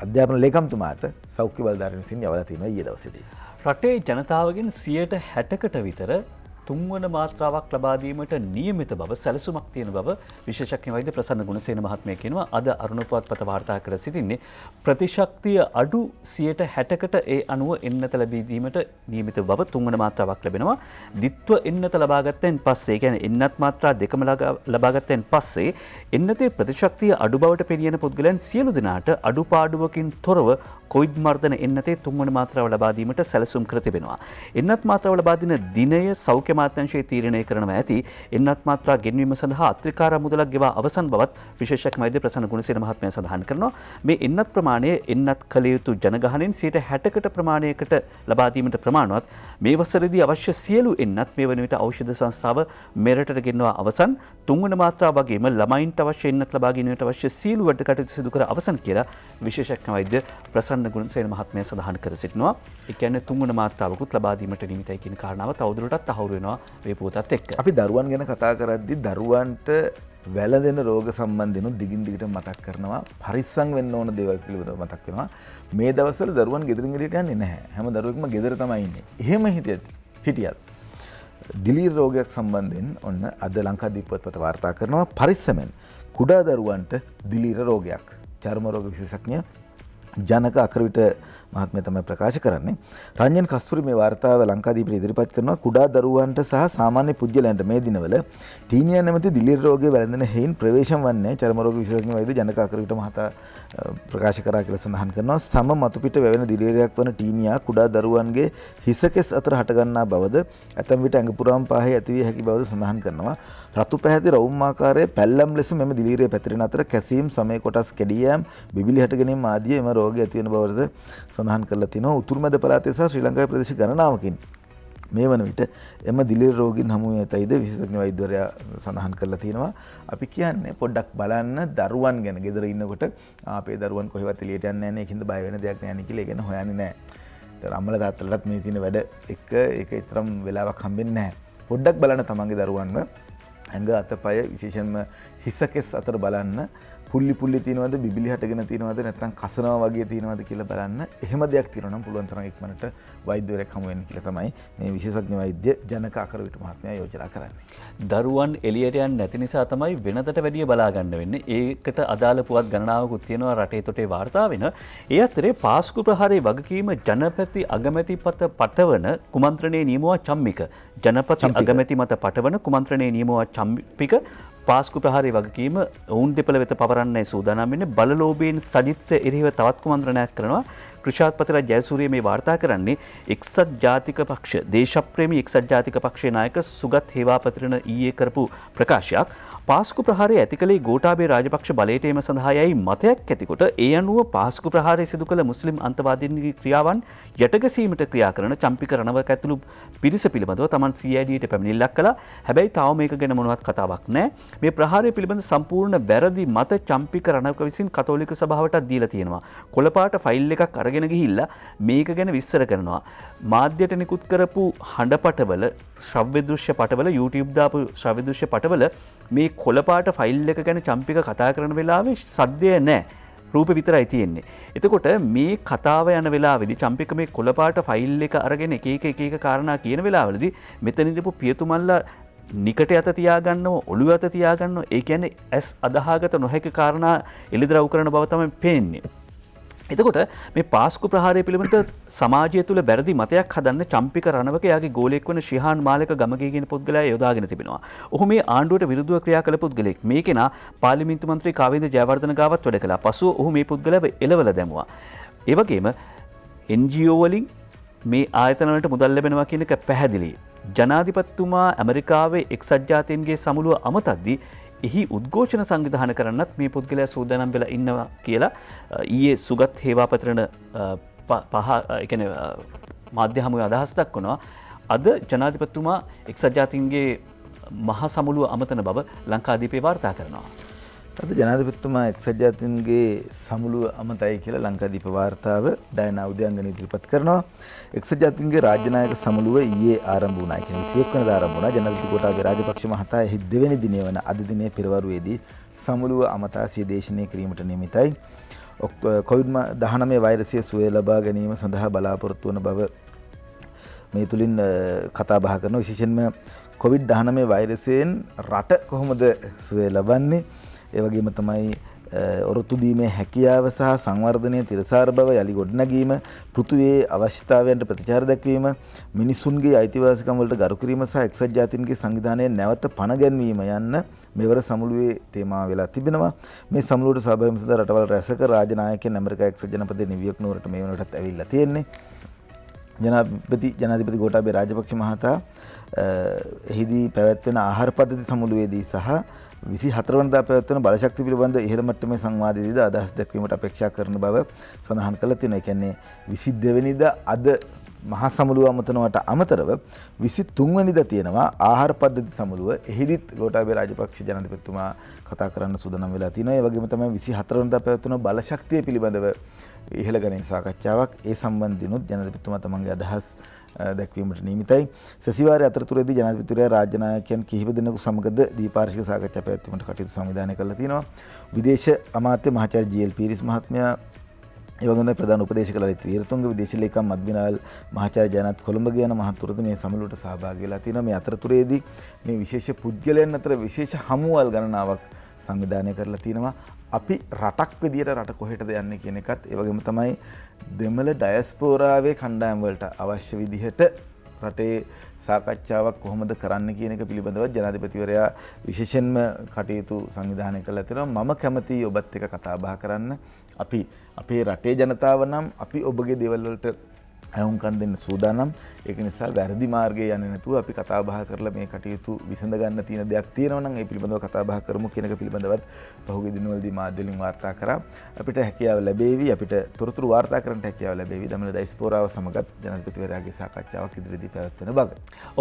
A: අධ්‍යාපන ලේකම්තුමාට සෞඛ්‍ය බලධාරීන් විසින් යවලා තියෙනවා ඊයේ දවසේදී.
B: රටේ ජනතාවගෙන් 60%කට විතර තුන්වන මාත්‍රාවක් ලබා දීමට නියමිත බව සැලසුමක් තියෙන බව විශේෂඥ වෛද්‍ය ප්‍රසන්න ගුණසේන මහත්මයා කියනවා. අද අරුණ පුවත්පත වාර්තා කර සිටින්නේ ප්‍රතිශක්තිය අඩු 60%කට ඒ අනුව එන්නත ලැබී දීමට නියමිත බව තුන්වන මාත්‍රාවක් ලැබෙනවා. ද්විත්ව එන්නත ලබා ගත්තෙන් පස්සේ කියන්නේ එන්නත් මාත්‍රා දෙකම ලබා ගත්තෙන් පස්සේ එන්නතේ ප්‍රතිශක්තිය අඩු බවට පෙනියන පුද්ගලයන් සියලු දෙනාට අඩුපාඩුවකින් තොරව කොවිඩ් මර්ධන එන්නතේ තුන්වන මාත්‍රාව ලබා දීමට සැලසුම් කර තිබෙනවා. එන්නත් මාත්‍රාව ලබා දෙන දිනය සෞඛ්‍ය අමාත්‍යාංශයේ තීරණය කරනවා ඇති. එන්නත් මාත්‍රා ගෙන්වීම සඳහා අත්‍රිකාර මුදලක් ගෙවා අවසන් බවත් විශේෂඥ වෛද්‍ය ප්‍රසන්න ගුණසේන මහත්මයා සඳහන් කරනවා. මේ එන්නත් ප්‍රමාණය එන්නත් කළ යුතු ජනගහනයෙන් 60% ප්‍රමාණයකට ලබා දීමට ප්‍රමාණවත්. මේ වසරේදී අවශ්‍ය සියලු එන්නත් මේ වන විට ඖෂධ සංස්ථාව මෙරටට ගෙන්වා අවසන්. තුන්වන මාත්‍රාව වගේම ළමයින්ට අවශ්‍ය එන්නත් ලබා ගැනීමට අවශ්‍ය සියලු වැඩ කටයුතු සිදු කර අවසන් කියලා විශේෂඥ වෛද්‍ය ප්‍රසන්න ගුණසේන මහත්මයා සඳහන් කර සිටිනවා. ඒ කියන්නේ තුන්වන මාත්‍රාවකුත් ලබා දීමට නියමිතයි කියන කාරණාව තවදුරටත් තහවුරු වෙනවා මේ පුවතත් එක්ක.
A: අපි දරුවන් ගැන කතා කරද්දී දරුවන්ට වැළඳෙන රෝග සම්බන්ධයෙන් දිගින් දිගට මතක් කරනවා. පරිස්සම් වෙන්න ඕන දේවල් පිළිබඳව මතක් වෙනවා. මේ දවස්වල දරුවන් ගෙදරින් එළියට යන්නේ නැහැ. හැම දරුවෙක්ම ගෙදර තමයි ඉන්නේ. එහෙම හිටියත් දිලීර රෝගයක් සම්බන්ධයෙන් ඔන්න අද ලංකාදීප පොත්පත වාර්තා කරනවා. පරිස්සමෙන් කුඩා දරුවන්ට දිලීර රෝගයක්. චර්ම රෝග විශේෂඥ ජනක අකරවිට මහත්මයා තමයි ප්‍රකාශ කරන්නේ. රංජන් කස්තුරි මේ වාර්තාව ලංකාදීපට ඉදිරිපත් කරනවා. කුඩා දරුවන්ට සහ සාමාන්‍ය පුද්ගලයන්ට මේ දිනවල ටීනියා නැමැති දිලීර රෝගය වැළඳෙන හේයින් ප්‍රවේශම් වන්නේ චර්ම රෝග විශේෂඥ වෛද්‍ය ජනක අකරවිට මහතා ප්‍රකාශ කරා කියලා සඳහන් කරනවා. සම මතු පිට වැවෙන දිලීරයක් වන ටීනියා කුඩා දරුවන්ගේ හිසකෙස් අතර හටගන්නා බවද ඇතැම් විට ඇඟ පුරාම පාහේ ඇතිවිය හැකි බවද සඳහන් කරනවා. රතු පැහැති රවුම් ආකාරයේ පැල්ලම් ලෙස මෙම දිලීරය පැතිරෙන අතර කැසීම්, සමේ කොටස් කැඩී යාම, බිබිලි හට ගැනීම ආදී එම රෝගය ඇති වෙන බවද සඳහන් කරලා තිනවා. උතුරු මැද පළාතේ සහ ශ්‍රී ලංකාවේ ප්‍රදේශ ගණනාවකින් මේ වන විට එම දිලීර රෝගීන් හමු වෙතයිද විශේෂඥ වෛද්‍යවරයා සඳහන් කරලා තිනවා. අපි කියන්නේ පොඩ්ඩක් බලන්න දරුවන් ගැන. ගෙදර ඉන්නකොට අපේ දරුවන් කොහෙවත් එළියට යන්නේ නැහැ නේ. ඒකින්ද බය වෙන දෙයක් නැහැ නේ කියලා ඒ ගැන හොයන්නේ නැහැ. ඒතර අම්මලා තාත්තලාට මේ තියෙන වැඩ එක ඒක තරම් වෙලාවක් හම්බෙන්නේ නැහැ. පොඩ්ඩක් බලන්න තමන්ගේ දරුවන්ව ඇඟ අතපය විශේෂයෙන්ම හිසකෙස් අතර බලන්න. පුල්ලි තියෙනවද, බිබිලි හටගෙන තියෙනවද, නැත්නම් කසනවා වගේ තියෙනවද කියලා බලන්න. එහෙම දෙයක් තියෙනවා නම් පුළුවන් තරම් ඉක්මනට වෛද්‍යවරයෙක් හමු වෙන්න කියලා තමයි මේ විශේෂඥ වෛද්‍ය ජනක අකරවිට මහත්මයා යෝජනා කරන්නේ.
B: දරුවන් එළියට යන්නේ නැති නිසා තමයි වෙනදට වැඩිය බලා ගන්න වෙන්නේ. ඒකට අදාළ පුවත් ගණනාවකුත් තියෙනවා රටේ තොටේ වාර්තා වෙන. ඒ අතරේ පාස්කු ප්‍රහාරයේ වගකීම ජනපති අගමැති පත පටවන කුමන්ත්‍රණයේ නියමුවා චම්මික. ජනපති අගමැති මත පටවන කුමන්ත්‍රණයේ නියමුවා චම්මික පාස්කු ප්‍රහාරයේ වගකීම ඔවුන් දෙපළ වෙත පවරන්නයි සූදානම් වෙන්නේ. බලලෝභයෙන් සජිත් එරෙහිව තවත් කුමන්ත්‍රණයක් කරනවා. ක්‍රිෂාත්පතිරාජ ජයසූරිය මේ වාර්තා කරන්නේ එක්සත් ජාතික පක්ෂ දේශප්‍රේමී එක්සත් ජාතික පක්ෂයේ නායක සුගත් හේවාපතිරණ ඊයේ කරපු ප්‍රකාශයක්. පාස්කු ප්‍රහාරය ඇති කළේ ගෝඨාභය රාජපක්ෂ බලයට ඒම සඳහා යයි මතයක් ඇතිකොට ඒ අනුව පාස්කු ප්‍රහාරය සිදු කළ මුස්ලිම් අන්තවාදීන්ගේ ක්‍රියාවන් යටගැසීමට ක්‍රියා කරන චම්පික රණවක ඇතුළු පිරිස පිළිබඳව තමන් CIDට පැමිණිල්ලක් කළා. හැබැයි තාම මේක ගැන මොනවත් කතාවක් නැහැ. මේ ප්‍රහාරය පිළිබඳ සම්පූර්ණ වැරදි මත චම්පික රණවක විසින් කතෝලික සභාවටත් දීලා තියෙනවා. කොළපාට ෆයිල් එකක් අරගෙන ගිහිල්ලා මේක ගැන විස්තර කරනවා. මාධ්‍යයට නිකුත් කරපු හඬපටවල ශ්‍රව්‍ය දෘශ්‍ය පටවල YouTube දාපු ශ්‍රව්‍ය දෘශ්‍ය පටවල මේ කොළපාට ෆයිල් එක ගැන චම්පික කතා කරන වෙලාවේ සද්දය නැහැ. රූප විතරයි තියෙන්නේ. එතකොට මේ කතාව යන වෙලාවේදී චම්පික මේ කොළපාට ෆයිල් එක අරගෙන එක එක කාරණා කියන වෙලාවලදී මෙතන ඉඳපු පියතුමල්ලා නිකට යත තියාගන්නව ඔළුව යත තියාගන්නව ඒ කියන්නේ ඇස් අදහාගත නොහැකි කාරණා එළිදරව් කරන බව තමයි පේන්නේ. එතකොට මේ පාස්කු ප්‍රහාරය පිළිබඳ සමාජය තුළ බැරදි මතයක් හදන්න චම්පික රණවක යාගේ ගෝලයෙක් වන ශිහාන් මාලක ගමගේ කියන පුද්ගලයා යොදාගෙන තිබෙනවා. ඔහු මේ ආණ්ඩුවට විරුද්ධව ක්‍රියා කළ පුද්ගලෙක්. මේ කෙනා පාර්ලිමේන්තු මන්ත්‍රී කාවින්ද ජයවර්ධන ගාවත් වැඩ කළා. පසුව ඔහු මේ පුද්ගලයාව එළවලා දැමුවා. ඒ වගේම NGO වලින් මේ ආයතන වලට මුදල් ලැබෙනවා කියන එක පැහැදිලි. ජනාධිපතිතුමා ඇමරිකාවේ එක්සත් ජාතීන්ගේ සමුළුව අමතද්දී එහි උද්ඝෝෂණ සංවිධානය කරන්නත් මේ පුද්ගලයා සූදානම් වෙලා ඉන්නවා කියලා ඊයේ සුගත් හේවාපතරණ මාධ්‍ය හමුවේ අදහස් දක්වනවා. අද ජනාධිපතිතුමා එක්සත් ජාතීන්ගේ මහා සමුළුව අමතන බව ලංකාදීපේ වාර්තා කරනවා.
A: අද ජනාධිපතිතුමා එක්සත් ජාතීන්ගේ සමුළුව අමතයි කියලා ලංකාදීප වාර්තාව ඩයනා උදයන්ගන ඉදිරිපත් කරනවා. එක්සත් ජාතීන්ගේ රාජ්‍ය නායක සමුළුව ඊයේ ආරම්භ වුණා. ඒ කියන්නේ 21 වෙනිදා ආරම්භ වුණා. ජනාධිපති ගෝඨාභය රාජපක්ෂ මහතා එහි දෙවැනි දිනය වන අද දිනේ පෙරවරුවේදී සමුළුව අමතා සිය දේශනය කිරීමට නියමිතයි. COVID-19 වෛරසය සුවය ලබා ගැනීම සඳහා බලාපොරොත්තු වන බව මේ තුලින් කතා බහ කරනවා. විශේෂයෙන්ම COVID-19 වෛරසයෙන් රට කොහොමද සුවය ලබන්නේ? ඒ වගේම තමයි ඔරොත්තු දීමේ හැකියාව සහ සංවර්ධනය තිරසාර බව යලි ගොඩනැගීම, පෘථුවියේ අවශ්‍යතාවයන්ට ප්‍රතිචාර දැක්වීම, මිනිසුන්ගේ අයිතිවාසිකම් වලට ගරු කිරීම සහ එක්සත් ජාතීන්ගේ සංවිධානයේ නැවත පණ ගැන්වීම යන්න මෙවර සමුළුවේ තේමාව වෙලා තිබෙනවා. මේ සමුළුවට සහභාගී වීම සඳහා රටවල් රැසක රාජ්‍ය නායකයන් ඇමරිකා එක්සත් ජනපදයේ නිව්යෝක් නුවරට මේ වෙනකොටත් ඇවිල්ලා තියෙන්නේ. ජනාධිපති ගෝඨාභය රාජපක්ෂ මහතා එහිදී පැවැත්වෙන ආහාර පද්ධති සමුළුවේදී සහ 24 වෙනිදා පැවැත්වෙන බලශක්ති පිළිබඳ ඉහළ මට්ටමේ සංවාදයේදී අදහස් දැක්වීමට අපේක්ෂා කරන බව සඳහන් කළා තියෙනවා. ඒ කියන්නේ 22 වෙනිදා අද මහා සමුළුව අමතනවට අමතරව 23 වෙනිදා තියෙනවා ආහාර පද්ධති සමුළුව. එහිදීත් ගෝඨාභය රාජපක්ෂ ජනාධිපතිතුමා කතා කරන්න සූදානම් වෙලා තියෙනවා. ඒ වගේම තමයි 24 වෙනිදා පැවැත්වෙන බලශක්තිය පිළිබඳව ඉහළ ගණන් සාකච්ඡාවක්. ඒ සම්බන්ධිනුත් ජනාධිපතිතුමා තමන්ගේ අදහස් දැක්වීමට නියමිතයි. සැසිවාරයේ අතරතුරේදී ජනාධිපතිවරයා රාජ්‍ය නායකයන් කිහිප දෙනෙකු සමගද ද්විපාර්ශ්වික සාකච්ඡා පැවැත්වීමට කටයුතු සංවිධානය කරලා තිනවා. විදේශ අමාත්‍ය මහාචාර්ය ජී.එල්. පීරිස් මහත්මයා, ඒ වගේම ප්‍රධාන උපදේශක ලලිත් වීරතුංග, විදේශ ලේකම් අද්මිරාල් මහාචාර්ය ජයනාත් කොළඹ යන මහතුරුද මේ සමුළුවට සහභාගී වෙලා තිනවා. මේ අතරතුරේදී මේ විශේෂ පුද්ගලයන් අතර විශේෂ හමුවල් ගණනාවක් සංවිධානය කරලා තිනවා. අපි රටක් විදියට රට කොහෙටද යන්නේ කියන එකත්, ඒ වගේම තමයි දෙමළ ඩයස්පෝරාවේ කණ්ඩායම් වලට අවශ්‍ය විදිහට රටේ සාකච්ඡාවක් කොහොමද කරන්න කියන එක පිළිබඳව ජනාධිපතිවරයා විශේෂයෙන්ම කටයුතු සංවිධානය කළා තියෙනවා. මම කැමතියි ඔබත් එක්ක කතා බහ කරන්න. අපි අපේ රටේ ජනතාව නම් අපි ඔබගේ දේවල් වලට අහුම්කම් දෙන්න සූදානම්. ඒක නිසා වැරදි මාර්ගයේ යන්නේ නැතුව අපි කතා බහ කරලා මේ කටයුතු විසඳ ගන්න තියෙන දෙයක් තියෙනවා නම් ඒ පිළිබඳව කතා බහ කරමු කියන එක පිළිබඳවත් පහුගිය දිනවලදී මාධ්‍ය වලින් වාර්තා කරා. අපිට හැකියාව ලැබෙවි, අපිට තොරතුරු වාර්තා කරන්න හැකියාව ලැබෙවි. දමිළ ඩයස්පෝරාව සමගත් ජනාධිපතිවරයාගේ සාකච්ඡාවක් ඉදිරියේදී පැවැත්වෙන බව.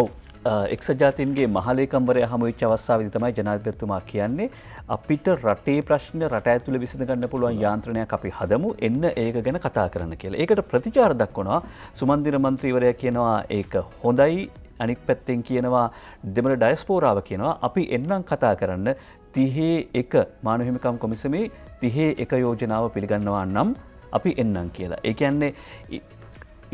B: ඔව්, එක්සත් ජාතීන්ගේ මහලේකම්වරයා හමු වෙච්ච අවස්ථාවේදී තමයි ජනාධිපතිතුමා කියන්නේ අපිට රටේ ප්‍රශ්න රට ඇතුළේ විසඳ ගන්න පුළුවන් යාන්ත්‍රණයක් අපි හදමු, එන්න ඒක ගැන කතා කරන්න කියලා. ඒකට ප්‍රතිචාර දක්වනවා සුමන්දිර මන්ත්‍රීවරයා කියනවා ඒක හොඳයි. අනික් පැත්තෙන් කියනවා දෙමළ ඩයස්පෝරාව කියනවා අපි එන්නම් කතා කරන්න 31 මානව හිමිකම් කොමිසමේ 31 යෝජනාව පිළිගන්නවා නම් අපි එන්නම් කියලා. ඒ කියන්නේ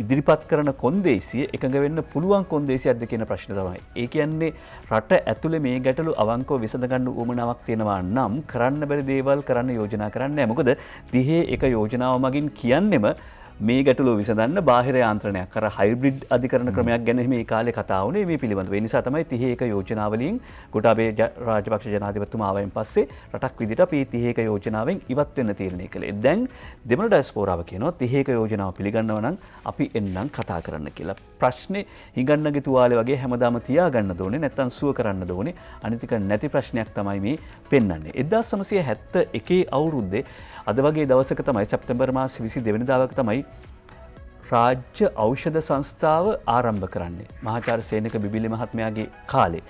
B: ඉදිරිපත් කරන කොන්දේසිය එකඟ වෙන්න පුළුවන් කොන්දේසියක්ද කියන ප්‍රශ්න තමයි. ඒ කියන්නේ රට ඇතුලේ මේ ගැටලු අවංකව විසඳ ගන්න උවමනාවක් තියෙනවා නම් කරන්න බැරි දේවල් කරන්න යෝජනා කරන්නේ නැහැ. මොකද 31 යෝජනාව මගින් කියන්නෙම මේ ගැටලුව විසඳන්න බාහිර යාන්ත්‍රණයක් අර හයිබ්‍රිඩ් අධිකරණ ක්‍රමයක් ගැන මේ කාලේ කතා වුණේ මේ පිළිබඳව. ඒ නිසා තමයි 31 යෝජනාවලින් ගෝඨාභය රාජපක්ෂ ජනාධිපතිතුමා ආවයින් පස්සේ රටක් විදිහට අපි 31 යෝජනාවෙන් ඉවත් වෙන්න තීරණය කළේ. දැන් දෙමළ ඩයස්පෝරාව කියනවා 31 යෝජනාව පිළිගන්නවා නම් අපි එන්නම් කතා කරන්න කියලා. ප්‍රශ්නේ හිඟන්නගේ තුවාලේ වගේ හැමදාම තියාගන්න ඕනේ, නැත්නම් සුව කරන්න ඕනේ. අනිතික නැති ප්‍රශ්නයක් තමයි මේ පෙන්වන්නේ. 1971 අවුරුද්දේ අද වගේ දවසක තමයි සැප්තැම්බර් මාසේ 22 වෙනිදාවක තමයි රාජ්‍ය ඖෂධ සංස්ථාව ආරම්භ කරන්නේ. මහාචාර්ය සේනක බිබිලි මහත්මයාගේ කාලේ.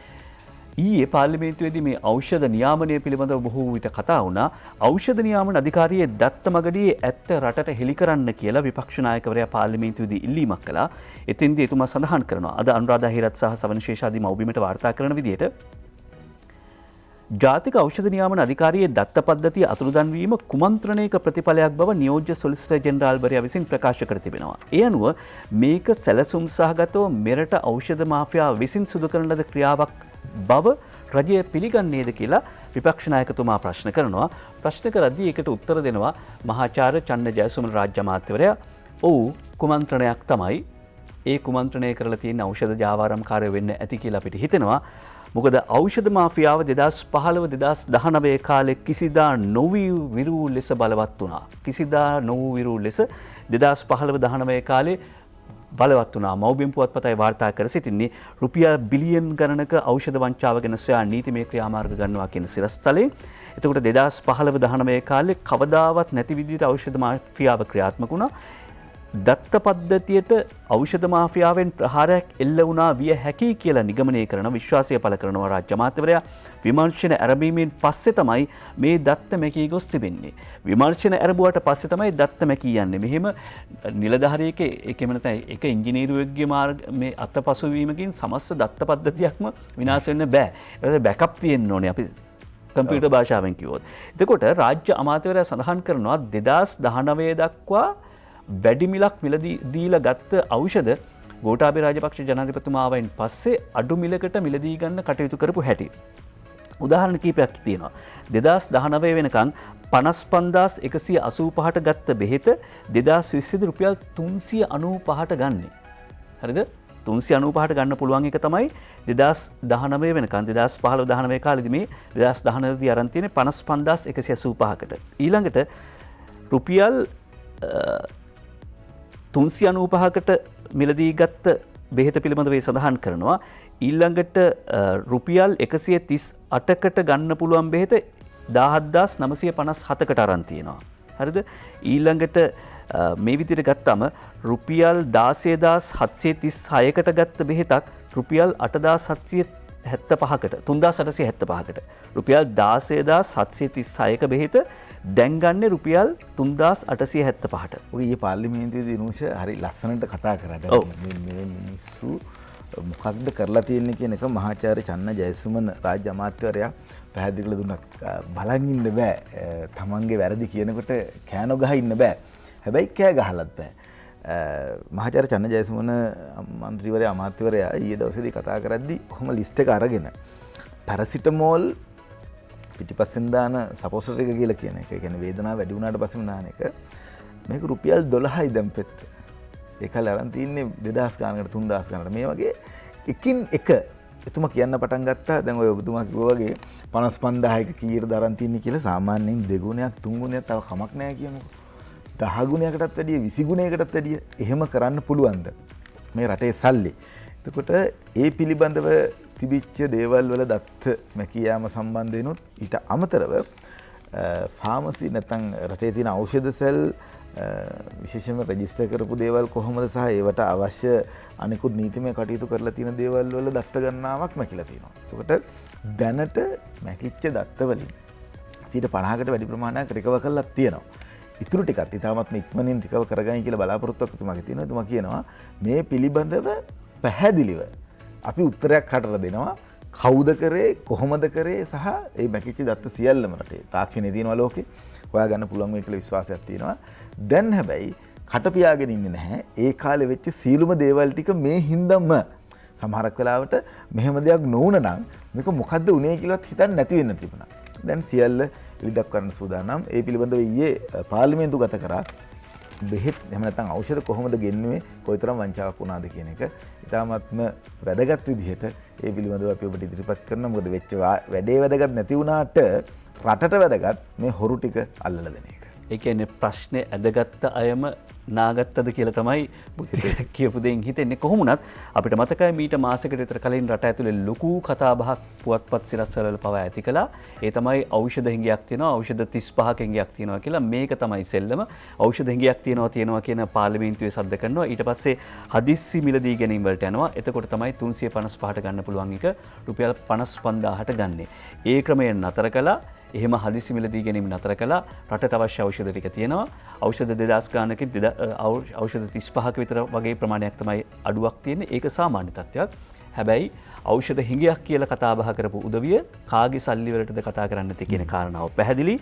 B: ඊයේ පාර්ලිමේන්තුවේදී මේ ඖෂධ නියාමනය පිළිබඳව බොහෝ විට කතා වුණා. ඖෂධ නියාමන අධිකාරියේ දත්ත මගඩියේ ඇත්ත රටට හෙළි කරන්න කියලා විපක්ෂ නායකවරයා පාර්ලිමේන්තුවේදී ඉල්ලීමක් කළා. එතෙන්දී එතුමා සඳහන් කරනවා අද අනුරාධා හිරත් සහ සවනශේෂාදී මව්බිමට වාර්තා කරන විදිහට ජාතික ඖෂධ නියාමන අධිකාරියේ දත්ත පද්ධතිය අතුරුදන් වීම කුමන්ත්‍රණයක ප්‍රතිඵලයක් බව නියෝජ්‍ය සොලිසිටර් ජෙනරාල්වරයා විසින් ප්‍රකාශ කර තිබෙනවා. ඒ අනුව මේක සැලසුම් සහගතව මෙරට ඖෂධ මාෆියාව විසින් සිදු කරන ලද ක්‍රියාවක් බව රජය පිළිගන්නේද කියලා විපක්ෂ නායකතුමා ප්‍රශ්න කරනවා. ප්‍රශ්න කරද්දී ඒකට උත්තර දෙනවා මහාචාර්ය චන්න ජයසුමන රාජ්‍ය අමාත්‍යවරයා. ඔව් කුමන්ත්‍රණයක් තමයි. ඒ කුමන්ත්‍රණය කරලා තියෙන ඖෂධ ජාවාරම්කාරය වෙන්න ඇති කියලා අපිට හිතෙනවා. මොකද ඖෂධ මාෆියාව 2015-2019 කාලේ කිසිදා නොවිරු ලෙස බලවත් වුණා. කිසිදා නොවිරු ලෙස 2015-19 කාලේ බලවත් වුණා. මව්බිම් පුවත්පතයි වාර්තා කර සිටින්නේ රුපියල් බිලියන් ගණනක ඖෂධ වංචාව ගැන සොයා නීතිමය ක්‍රියාමාර්ග ගන්නවා කියන සිරස්තලේ. එතකොට 2015-19 කාලේ කවදාවත් නැති විදිහට ඖෂධ මාෆියාව ක්‍රියාත්මක වුණා. දත්ත පද්ධතියට ඖෂධ මාෆියාවෙන් ප්‍රහාරයක් එල්ල වුණා විය හැකි කියලා නිගමනය කරන විශ්වාසය පළ කරනවා රාජ්‍ය අමාත්‍යවරයා. විමර්ශන ආරම්භීමෙන් පස්සේ තමයි මේ දත්ත මැකී ගොස් තිබෙන්නේ. විමර්ශන ආරම්භුවට පස්සේ තමයි දත්ත මැකී යන්නේ. මෙහෙම නිලධාරියෙක් එකම නැත්නම් එක ඉංජිනේරුවෙක්ගේ මේ අත්පසුවීමකින් සමස්ත දත්ත පද්ධතියක්ම විනාශ වෙන්න බෑ. ඒක බෑකප් තියෙන්න ඕනේ අපි කම්පියුටර් භාෂාවෙන් කිව්වොත්. එතකොට රාජ්‍ය අමාත්‍යවරයා සඳහන් කරනවා 2019 දක්වා වැඩි මිලක් දීලා ගත්ත ඖෂධ ගෝඨාභය රාජපක්ෂ ජනාධිපතිතුමාවෙන් පස්සේ අඩු මිලකට මිලදී ගන්න කටයුතු කරපු හැටි. උදාහරණ කීපයක් තියෙනවා. 2019 වෙනකන් 55185ට ගත්ත බෙහෙත 2020 රුපියල් 395ට ගන්නේ. හරිද? 395ට ගන්න පුළුවන් එක තමයි 2019 වෙනකන් 2015-19 කාලෙදි මේ 2019 දී අරන් තියෙන්නේ 55185කට. ඊළඟට රුපියල් 395කට මිලදී ගත්ත බෙහෙත පිළිබඳව සඳහන් කරනවා. ඊළඟට රුපියල් 138කට ගන්න පුළුවන් බෙහෙත 17957කට අරන් තියෙනවා. හරිද? ඊළඟට මේ විදිහට ගත්තම රුපියල් 16736කට ගත්ත බෙහෙතක් රුපියල් 8775කට 3875කට රුපියල් 16736ක බෙහෙත දැන් ගන්න රුපියල් 3875ට.
A: ඔය ඊයේ පාර්ලිමේන්තුවේදී දිනුෂ හරි ලස්සනට කතා කරා. මේ මිනිස්සු මොකක්ද කරලා තියෙන්නේ කියන එක මහාචාර්ය චන්න ජයසුමන රාජ්‍ය අමාත්‍යවරයා පැහැදිලි කරලා දුන්නා. බලන් ඉන්න බෑ. තමන්ගේ වැරදි කියනකොට කෑනෝ ගහ ඉන්න බෑ. හැබැයි කෑ ගහලත් බෑ. මහාචාර්ය චන්න ජයසුමන මන්ත්‍රීවරයා අමාත්‍යවරයා ඊයේ දවසේදී කතා කරද්දී කොහොම ලිස්ට් එක අරගෙන පැරසිටමෝල් පිටිපස්සෙන් දාන සපෝසර් එක කියලා කියන එක. ඒ කියන්නේ වේදනාව වැඩි වුණාට පස්සෙම දාන එක. මේක රුපියල් 12යි දැන් පෙත්ත. ඒකල අරන් තින්නේ 2000 ගානකට 3000 ගානකට. මේ වගේ එකින් එක එතුමා කියන්න පටන් ගත්තා. දැන් ඔය ඔබතුමා කිව්වා වගේ 55000ක කීයටද අරන් තින්නේ කියලා සාමාන්‍යයෙන් දෙගුණයක් තුන්ගුණයක් තව කමක් නැහැ කියමුකෝ. 10 ගුණයකටත් වැඩිය 20 ගුණයකටත් වැඩිය එහෙම කරන්න පුළුවන්ද මේ රටේ සල්ලි. එතකොට ඒ පිළිබඳව තිබිච්ච දේවල් වල දත්ත මැකී යාම සම්බන්ධයෙන්ුත් ඊට අමතරව ෆාමසි නැත්නම් රටේ තියෙන ඖෂධ සෙල් විශේෂයෙන්ම රෙජිස්ටර් කරපු දේවල් කොහොමද සහ ඒවට අවශ්‍ය අනිකුත් නීතිමය කටයුතු කරලා තියෙන දේවල් වල දත්ත ගණනාවක් මැකිලා තියෙනවා. එතකොට දැනට මැකිච්ච දත්ත වලින් 50%කට වැඩි ප්‍රමාණයක් රිකවර් කරලා තියෙනවා. ඉතුරු ටිකත් ඉතාමත් ඉක්මනින් රිකවර් කරගන්න කියලා බලාපොරොත්තුවක් තුමාගේ තියෙනවා. එතුමා කියනවා මේ පිළිබඳව පැහැදිලිව අපි උත්තරයක් හටර දෙනවා. කවුද කරේ කොහොමද කරේ සහ ඒ මැකිච්ච දත්ත සියල්ලම රටේ තාක්ෂණයේ තියෙනවා ලෝකේ හොයාගන්න පුළුවන් වෙයි කියලා විශ්වාසයක් තියෙනවා. දැන් හැබැයි කට පියාගෙන ඉන්නේ නැහැ. ඒ කාලේ වෙච්ච සීලුම දේවල් ටික මේ හින්දාම සමහරක් වෙලාවට මෙහෙම දෙයක් නොවුන නම් මේක මොකද්ද උනේ කියලාත් හිතන්නේ නැති වෙන්න තිබුණා. දැන් සියල්ල ඉලිදක් කරන්න සූදානම්. ඒ පිළිබඳව ඊයේ පාර්ලිමේන්තුව ගත කරා. බෙහෙත් එහෙම නැත්නම් ඖෂධ කොහොමද ගෙන්නුවේ කොයිතරම් වංචාවක් වුණාද කියන එක ඉතාමත්ම වැදගත් විදිහට ඒ පිළිබඳව අපි ඔබට ඉදිරිපත් කරනවා. මොකද වෙච්ච වැඩේ වැදගත් නැති වුණාට රටට වැදගත් මේ හොරු ටික අල්ලලා දෙන එක.
B: ඒ කියන්නේ ප්‍රශ්නේ ඇදගත්ත අයම නාගත්තද කියලා තමයි බුද්ධික කියපු දෙයින් හිතෙන්නේ. කොහොමුණත් අපිට මතකයි මීට මාසයකට විතර කලින් රට ඇතුලේ ලොකු කතාබහක් පුවත්පත් සිරස්වල පවා ඇති කළා. ඒ තමයි ඖෂධ හිඟයක් තියෙනවා, ඖෂධ 35ක හිඟයක් තියෙනවා කියලා. මේක තමයි සෙල්ලම. ඖෂධ හිඟයක් තියෙනවා කියන පාර්ලිමේන්තුවේ සද්ද කරනවා. ඊට පස්සේ හදිස්සි මිලදී ගැනීම වලට යනවා. එතකොට තමයි 355ට ගන්න පුළුවන් එක රුපියල් 55000ට ගන්නෙ. ඒ ක්‍රමයෙන් නතර කළා. එහෙම හදිසි මිලදී ගැනීම නතර කළා. රටට අවශ්‍ය ඖෂධ ටික තියෙනවා. ඖෂධ 2000 ගානකින් ඖෂධ 35ක විතර වගේ ප්‍රමාණයක් තමයි අඩුවක් තියෙන්නේ. ඒක සාමාන්‍ය තත්ත්වයක්. හැබැයි ඖෂධ හිඟයක් කියලා කතා බහ කරපු උදවිය කාගේ සල්ලි වලටද කතා කරන්න තියෙ කියන කාරණාව පැහැදිලි.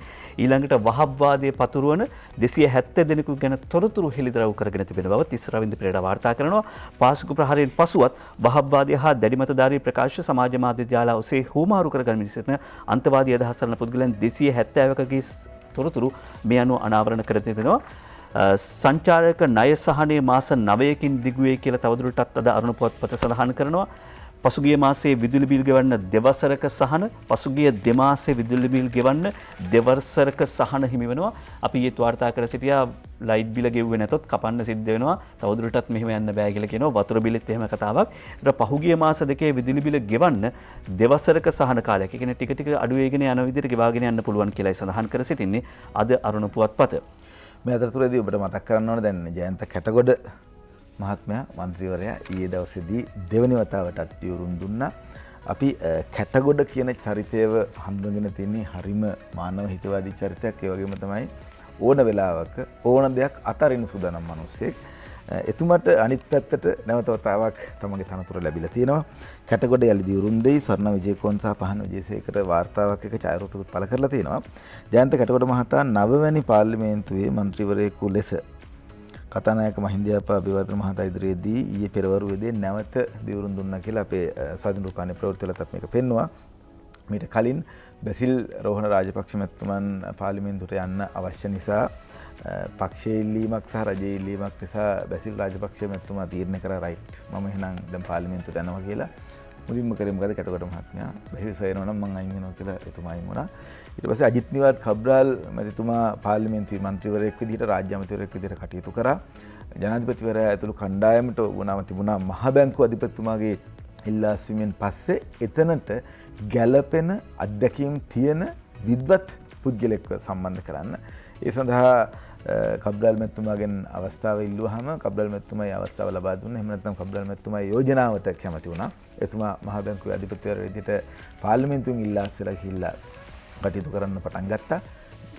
B: ඊළඟට වහබ්වාදයේ පතුරවන 270 දෙනෙකු ගැන තොරතුරු හෙළිදරව් කරගෙන තිබෙන බව තිස්ස රවින්ද්‍ර පෙරේරා වාර්තා කරනවා. පාසුක ප්‍රහාරයෙන් පසුවත් වහබ්වාදය හා දැඩි මතධාරී ප්‍රකාශ සමාජ මාධ්‍ය ජාලා ඔස්සේ හුවමාරු කරගන්න සිටින අන්තවාදී අදහස් කරන පුද්ගලයන් 270කගේ තොරතුරු මේ අනුව අනාවරණ කර තිබෙනවා. සංචාරක ණය සහනයේ මාස 9කින් දිගුවේ කියලා තවදුරටත් අද අරුණ පුවත්පත සඳහන් කරනවා. පසුගිය මාසයේ විදුලි බිල් ගෙවන්න දෙවසරක සහන, පසුගිය දෙමාසයේ විදුලි බිල් ගෙවන්න දෙවසරක සහන හිමි වෙනවා. අපි ඊත් වාර්තා කර සිටියා ලයිට් බිල ගෙව්වේ නැතොත් කපන්න සිද්ධ වෙනවා. තවදුරටත් මෙහෙම යන්න බෑ කියලා කියනවා. වතුර බිලෙත් එහෙම කතාවක්. ඊට පහුගිය මාස දෙකේ විදුලි බිල ගෙවන්න දෙවසරක සහන කාලයක්. ඒ කියන්නේ ටික ටික අඩු වෙගෙන යන විදිහට ගෙවාගෙන යන්න පුළුවන් කියලායි සඳහන් කර සිටින්නේ අද අරුණ පුවත්පත.
A: මේ අතරතුරදී ඔබට මතක් කරන්න ඕන දැන් ජයන්ත කැටගොඩ මහත්මයා මන්ත්‍රීවරයා ඊයේ දවසේදී දෙවනි වතාවටත් දියුරුම් දුන්නා. අපි කැටගොඩ කියන චරිතයව හඳුනගෙන තින්නේ හරිම මානව හිතවාදී චරිතයක්. ඒ වගේම තමයි ඕන වෙලාවක ඕන දෙයක් අතරින් සූදානම් මිනිස්සෙක්. එතුමට අනිත් පැත්තට නැවත වතාවක් තමගේ තනතුර ලැබිලා තියෙනවා. කැටගොඩ යලි දියුරුම් දෙයි ස්වර්ණ විජේකෝන් සහ පහන් විජේසේකර වාර්තාවක් එක ඡායාරූපයකුත් පළ කරලා තියෙනවා. ජයන්ත කැටගොඩ මහතා 9වැනි පාර්ලිමේන්තුවේ මන්ත්‍රීවරයෙකු ලෙස කතානායක මහින්දයාපා අබේවර්ධන මහතා ඉදිරියේදී ඊයේ පෙරවරුවේදී නැවත දියුරුම් දුන්නා කියලා අපේ ස්වාධීන රූපවාහිනී ප්‍රවෘත්තිවලත් මේක පෙන්නවා. මීට කලින් බැසිල් රෝහණ රාජපක්ෂ මැතිතුමන් පාර්ලිමේන්තුවට යන්න අවශ්‍ය නිසා පක්ෂයේ ඉල්ලීමක් සහ රජයේ ඉල්ලීමක් නිසා බැසිල් රාජපක්ෂ මැතිතුමා තීරණය කරා රයිට් මම එහෙනම් දැන් පාර්ලිමේන්තුවට යනවා කියලා. මුලින්ම කරේ මොකද කැටගොඩ මහත්මයා බැසිල් සයනවා නම් මං අයින් වෙනවා කියලා එතුමා අයින් වුණා. ඊට පස්සේ අජිත් නිවාඩ් කබ්‍රාල් මැතිතුමා පාර්ලිමේන්තුවේ මන්ත්‍රීවරයෙක් විදිහට රාජ්‍ය අමාත්‍යවරයෙක් විදිහට කටයුතු කරා. ජනාධිපතිවරයා ඇතුළු කණ්ඩායමට වුණාම තිබුණා මහ බැංකුව අධිපතිතුමාගේ ඉල්ලාස්වීමෙන් පස්සේ එතනට ගැළපෙන අත්දැකීම් තියෙන විද්වත් පුද්ගලෙක්ව සම්බන්ධ කරන්න. ඒ සඳහා කබ්‍රාල් මැතිතුමාගෙන් අවස්ථාව ඉල්ලුවාම කබ්‍රාල් මැතිතුමා ඒ අවස්ථාව ලබා දුන්නා. එහෙම නැත්නම් කබ්‍රාල් මැතිතුමා යෝජනාවට කැමති වුණා. එතුමා මහ බැංකුවේ අධිපතිවරයා විදිහට පාර්ලිමේන්තුවෙන් ඉල්ලාස්සලා ගිහිල්ලා කටයුතු කරන්න පටන් ගත්තා.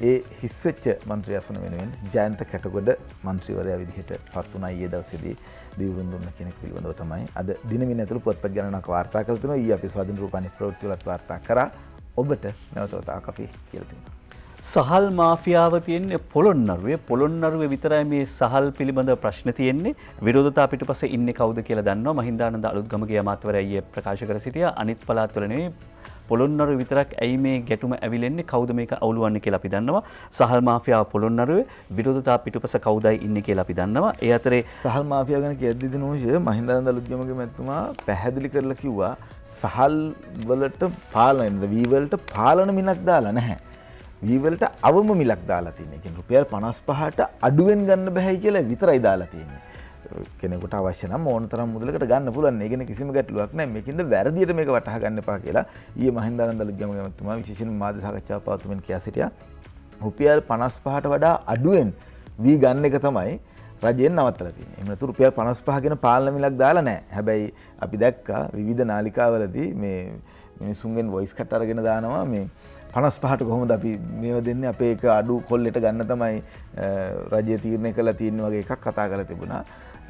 A: ඒ හිස්වෙච්ච මන්ත්‍රී ආසන වෙනුවෙන් ජයන්ත කැටගොඩ මන්ත්‍රීවරයා විදිහට පත් වුණා ඊයේ දවසේදී දියුරුම් දුන්න කෙනෙක් පිළිබඳව තමයි අද දිනමින් ඇතුළු පුවත්පත් ගණනක් වාර්තා කළ තිනවා. ඊයේ අපි ස්වාධීන රූපවාහිනී ප්‍රවෘත්තිවලත් වාර්තා කරා. ඔබට නැවත වතාවක් අපි කියලා තිනවා.
B: සහල් මාෆියාව තියෙන්නේ පොළොන්නරුවේ. පොළොන්නරුවේ විතරයි මේ සහල් පිළිබඳ ප්‍රශ්න තියෙන්නේ. විරෝධතා පිටුපස්සේ ඉන්නේ කවුද කියලා දන්නවා. මහින්දානන්ද අලුත්ගමගේ අමාත්‍යවරයා ඊයේ ප්‍රකාශ කර සිටියා. අනිත් පළාත්වල නෙවෙයි පොළොන්නරුව විතරක් ඇයි මේ ගැටුම ඇවිලෙන්නේ, කවුද මේක අවුලවන්නේ කියලා අපි දන්නවා. සහල් මාෆියාව පොළොන්නරුවේ, විරෝධතා පිටුපස කවුදයි ඉන්නේ කියලා අපි දන්නවා. ඒ අතරේ
A: සහල් මාෆියාව ගැන කියද්දී දිනෝෂය මහින්දානන්ද අලුත්ගමගේ මැතිතුමා පැහැදිලි කරලා කිව්වා සහල් වලට පාලන වී වලට පාලන මිලක් දාලා නැහැ. වී වලට අවම මිලක් දාලා තියෙනවා. කියන්නේ රුපියල් 55ට අඩුවෙන් ගන්න බෑයි කියලා විතරයි දාලා තියෙන්නේ. කෙනෙකුට අවශ්‍ය නම් ඕන තරම් මුදලකට ගන්න පුළුවන්. ඒ කියන්නේ කිසිම ගැටලුවක් නැහැ. මේකින්ද වැරදියට මේක වටහා ගන්න එපා කියලා ඊයේ මහින්දානන්ද අලුත්ගමගේ මැතිතුමා විශේෂයෙන් මාධ්‍ය සාකච්ඡාවක් පවත්වමින් කියා සිටියා. රුපියල් 55ට වඩා අඩුවෙන් වී ගන්න එක තමයි රජයෙන් නවත්තලා තියෙන්නේ. එහෙම නැතු රුපියල් 55 කියන පාලන මිලක් දාලා නැහැ. හැබැයි අපි දැක්කා විවිධ නාලිකාවලදී මේ මිනිසුන්ගෙන් වොයිස් කට් අරගෙන දානවා මේ 55ට කොහොමද අපි මේව දෙන්නේ, අපේ එක අඩු කොල්ලෙට ගන්න තමයි රජය තීරණය කළා තියෙන වගේ එකක් කතා කරලා තිබුණා.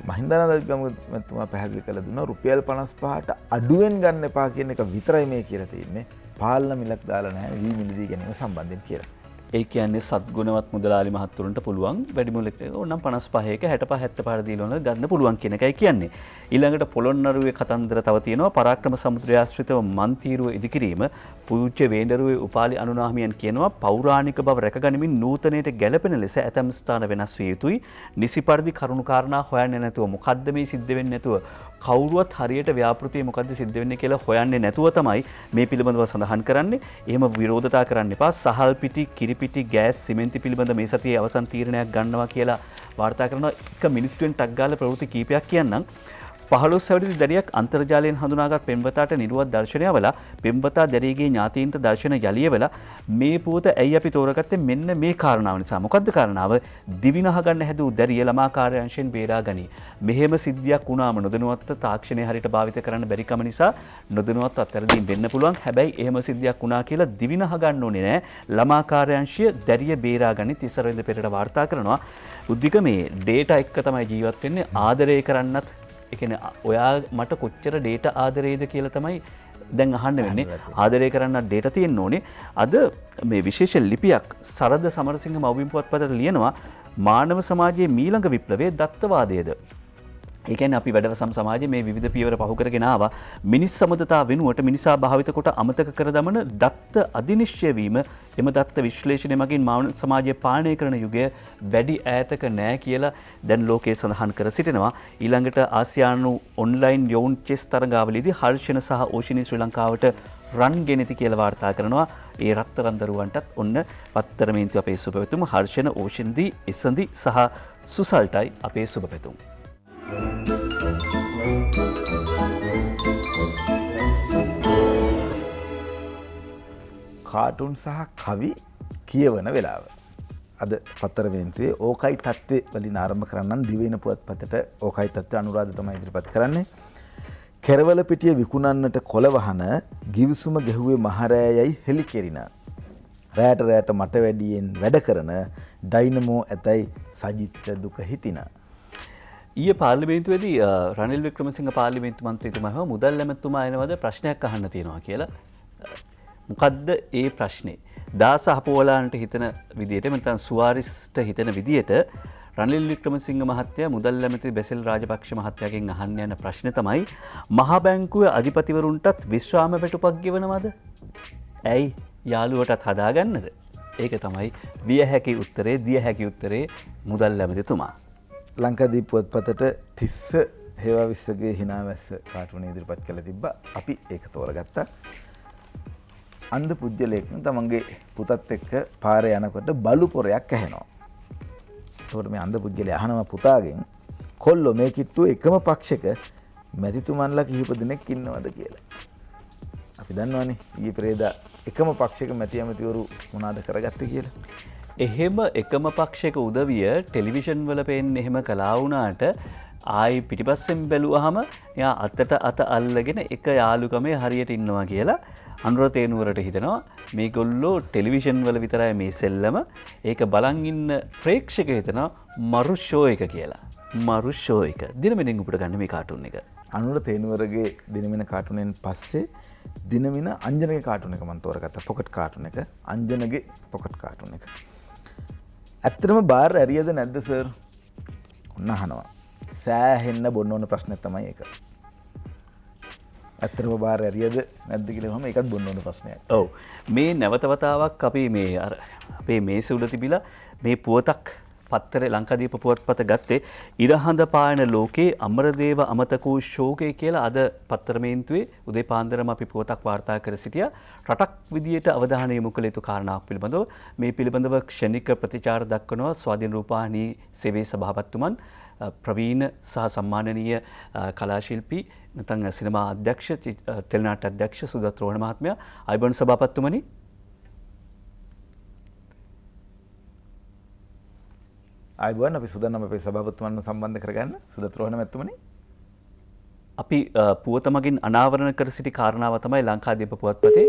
A: මහින්දානන්ද මැතිතුමා පැහැදිලි කළ දුන්නා රුපියල් 55ට අඩුවෙන් ගන්න එපා කියන එක විතරයි මේ කියලා තියෙන්නේ. පාලන මිලක් දාලා නැහැ වී මිලදී ගැනීම සම්බන්ධයෙන් කියලා.
B: ඒ කියන්නේ සත්ගුණවත් මුදලාලි මහත්තුරුන්ට පුළුවන් වැඩි මුලකට ඕනම් 55ක 65 75 දීලා ගන්න පුළුවන් කියන එකයි කියන්නේ. ඊළඟට පොළොන්නරුවේ කතන්දර තව තියෙනවා. පරාක්‍රම සමුද්‍රය ආශ්‍රිතව මන්තිරුව ඉදිකිරීම පූජ්‍ය වේන්දරුවේ උපාලි අනුනාහිමියන් කියනවා පෞරාණික බව රැකගනිමින් නූතනයට ගැළපෙන ලෙස ඇතම් ස්ථාන වෙනස් විය යුතුයි. නිසි පරිදි කරුණු කාරණා හොයන්නේ නැතුව මොකද්ද මේ සිද්ධ වෙන්නේ නැතුව කවුරුවත් හරියට ව්‍යාපෘතිය මොකද්ද සිද්ධ වෙන්නේ කියලා හොයන්නේ නැතුව තමයි මේ පිළිබඳව සඳහන් කරන්නේ. එහෙම විරෝධතා කරන්න එපා. සහල් පිටි, කිරි පිටි, ගෑස්, සිමෙන්ති පිළිබඳ මේ සතියේ අවසන් තීරණයක් ගන්නවා කියලා වාර්තා කරනවා. එක මිනිත්තුවෙන් ටක් ගාලා ප්‍රවෘත්ති කීපයක් කියන්නම්. 15 අවුරුදු දැරියක් අන්තර්ජාලයෙන් හඳුනාගත් පෙම්වතාට නිරුවත් දර්ශනය වෙලා පෙම්වතා දැරියගේ ඥාතීන්ට දර්ශන යලිය වෙලා මේ පුවත ඇයි අපි තෝරගත්තේ මෙන්න මේ කාරණාව නිසා. මොකද්ද කාරණාව? දිවිනහ ගන්න හැදූ දැරිය ළමා කාර්යාංශයෙන් බේරා ගනී. මෙහෙම සිද්ධියක් වුණාම නොදැනුවත්ව තාක්ෂණය හරියට භාවිත කරන්න බැරි කම නිසා නොදැනුවත්ව අත්හැරදීම් වෙන්න පුළුවන්. හැබැයි එහෙම සිද්ධියක් වුණා කියලා දිවිනහ ගන්න ඕනේ නෑ. ළමා කාර්යාංශය දැරිය බේරා ගනි තිසරෙන්ද පෙරට වාර්තා කරනවා. බුද්ධික මේ ඩේටා එක්ක තමයි ජීවත් වෙන්නේ. ආදරය කරන්නත් එකන ඔයා මට කොච්චර ඩේට ආදරේද කියලා තමයි දැන් අහන්න වෙන්නේ. ආදරය කරන්න ඩේට තියෙන්න ඕනේ. අද මේ විශේෂ ලිපියක් සරද සමරසිංහ මව්බිම් පුවත්පතට ලියනවා මානව සමාජයේ මීළඟ විප්ලවයේ දත්තවාදයේද. ඒ කියන්නේ අපි වැඩවසම් සමාජයේ මේ විවිධ පියවර පහු කරගෙන ආවා. මිනිස් සමදතා වෙනුවට මිනිසා භාවිත කොට අමතක කර දමන දත්ත අධිනිශ්චය වීම එම දත්ත විශ්ලේෂණය මගින් මානව සමාජය පාලනය කරන යුගය වැඩි ඈතක නෑ කියලා දැන් ලෝකයේ සඳහන් කර සිටිනවා. ඊළඟට ආසියානු ඔන්ලයින් යෝන් චෙස් තරගාවලියේදී හර්ෂණ සහ ඕෂිනී ශ්‍රී ලංකාවට රන් ගෙනති කියලා වාර්තා කරනවා. ඒ රත්තරන් දරුවන්ටත් ඔන්න පත්තර මේන්තු අපේ සුබ පැතුම්. හර්ෂණ ඕෂින්දී ඉසඳි සහ සුසල්ටයි අපේ සුබ පැතුම්.
A: කාටුන් සහ කවි කියවන වෙලාව. අද පත්තර වේන්තුවේ ඕකයි තත්ත්වය වලින් ආරම්භ කරන්නම්. දිවයින පුවත්පතට ඕකයි තත්ත්වය අනුරාධ තමයි ඉදිරිපත් කරන්නේ. කෙරවල පිටිය විකුණන්නට කොළ වහන ගිවිසුම ගැහුවේ මහරෑයයි හෙලි කෙරින. රෑට මට වැඩියෙන් වැඩ කරන ඩයිනමෝ ඇතයි සජිත්‍ර දුක හිතින.
B: ඊයේ පාර්ලිමේන්තුවේදී රනිල් වික්‍රමසිංහ පාර්ලිමේන්තු මන්ත්‍රීතුමා මුදල් ඇමතුමා එනවද ප්‍රශ්නයක් අහන්න තියෙනවා කියලා. මොකද්ද ඒ ප්‍රශ්නේ? දාස අපෝලාන්ට හිතන විදියට නැත්නම් සුවාරිස්ට හිතන විදියට රනිල් වික්‍රමසිංහ මහත්තයා මුදල් ඇමති බැසිල් රාජපක්ෂ මහත්තයාගෙන් අහන්න යන ප්‍රශ්නේ තමයි මහා බැංකුවේ අධිපතිවරුන්ටත් විශ්‍රාම වැටුපක් ගෙවනවද? ඇයි යාළුවටත් හදාගන්නද? ඒක තමයි විය හැකි උත්තරේ, දිය හැකි උත්තරේ මුදල් ඇමතිතුමා.
A: ලංකාදීප පුවත්පතට තිස්ස හේවාවිස්සගේ හිනාවැස්ස කාටුනේ ඉදිරිපත් කළ තිබ්බා. අපි ඒක තෝරගත්තා. අන්ධ පුජ්‍යලෙක් තමන්ගේ පුතත් එක්ක පාරේ යනකොට බලු පොරයක් ඇහෙනවා. එතකොට මේ අන්ධ පුජ්‍යලයා අහනවා පුතාගෙන් කොල්ලෝ මේ කිට්ටුව එකම පක්ෂයක මැතිතුමන්ලා කිහිප දෙනෙක් ඉන්නවද කියලා. අපි දන්නවනේ ඊයේ පෙරේදා එකම පක්ෂයක මැති ඇමතිවරු මොනවාද කරගත්තේ කියලා.
B: එහෙම එකම පක්ෂයක උදවිය ටෙලිවිෂන් වල පේන්නේ එහෙම කළා වුණාට ආයි පිටිපස්සෙන් බැලුවාම එයා අතට අත අල්ලගෙන එක යාළුකමේ හරියට ඉන්නවා කියලා අනුර තේනුවරට හිතනවා. මේගොල්ලෝ ටෙලිවිෂන් වල විතරයි මේ සෙල්ලම. ඒක බලන් ඉන්න ප්‍රේක්ෂක හිතනවා මරු ෂෝ එක කියලා. මරු ෂෝ එක. දිනමිනින් උපුට ගන්න මේ කාටුන් එක.
A: අනුර තේනුවරගේ දිනමින කාටුනෙන් පස්සේ දිනමින අංජනගේ කාටුන එක මම තෝරගත්තා. පොකට් කාටුන එක. අංජනගේ පොකට් කාටුන එක. ඇත්තටම බාර් ඇරියද නැද්ද සර්? ඔන්න අහනවා. සෑහෙන්න බොන්න ඕන ප්‍රශ්නයක් තමයි ඒක. ඇත්තටම බාර් ඇරියද නැද්ද කියලා මම ඒකත් බොන්න ඕන ප්‍රශ්නයක්.
B: ඔව්. මේ නැවතවතාවක් අපි මේ අර අපේ මේසෙ උඩ තිබිලා මේ පුවතක් පත්තරේ ලංකාදීප පුවත්පත ගත්තේ ඉරහඳ පායන ලෝකේ අමරදේව අමතක වූ ශෝකය කියලා. අද පත්තරමේන්තුවේ උදේ පාන්දරම අපි පුවතක් වාර්තා කර සිටියා. රටක් විදියට අවධානය යොමු කළ යුතු කාරණාවක් පිළිබඳව මේ පිළිබඳව ක්ෂණික ප්‍රතිචාර දක්වනවා ස්වාධීන රූපවාහිනී සේවයේ සභාපතිතුමන් ප්‍රවීණ සහ සම්මානනීය කලාශිල්පී නැත්නම් සිනමා අධ්‍යක්ෂ ටෙලිනාට්‍ය අධ්‍යක්ෂ සුදත් රෝහණ මහත්මයා. අයිබෝන් සභාපතිතුමනි.
A: ආයිබෝන් අපි සුදන්නම් අපේ සභාපතිතුමන්ව සම්බන්ධ කරගන්න. සුදත් රෝහණ මහත්මයානි.
B: අපි පුවත මගින් අනාවරණ කර සිටි කාරණාව තමයි ලංකාදීප පුවත්පතේ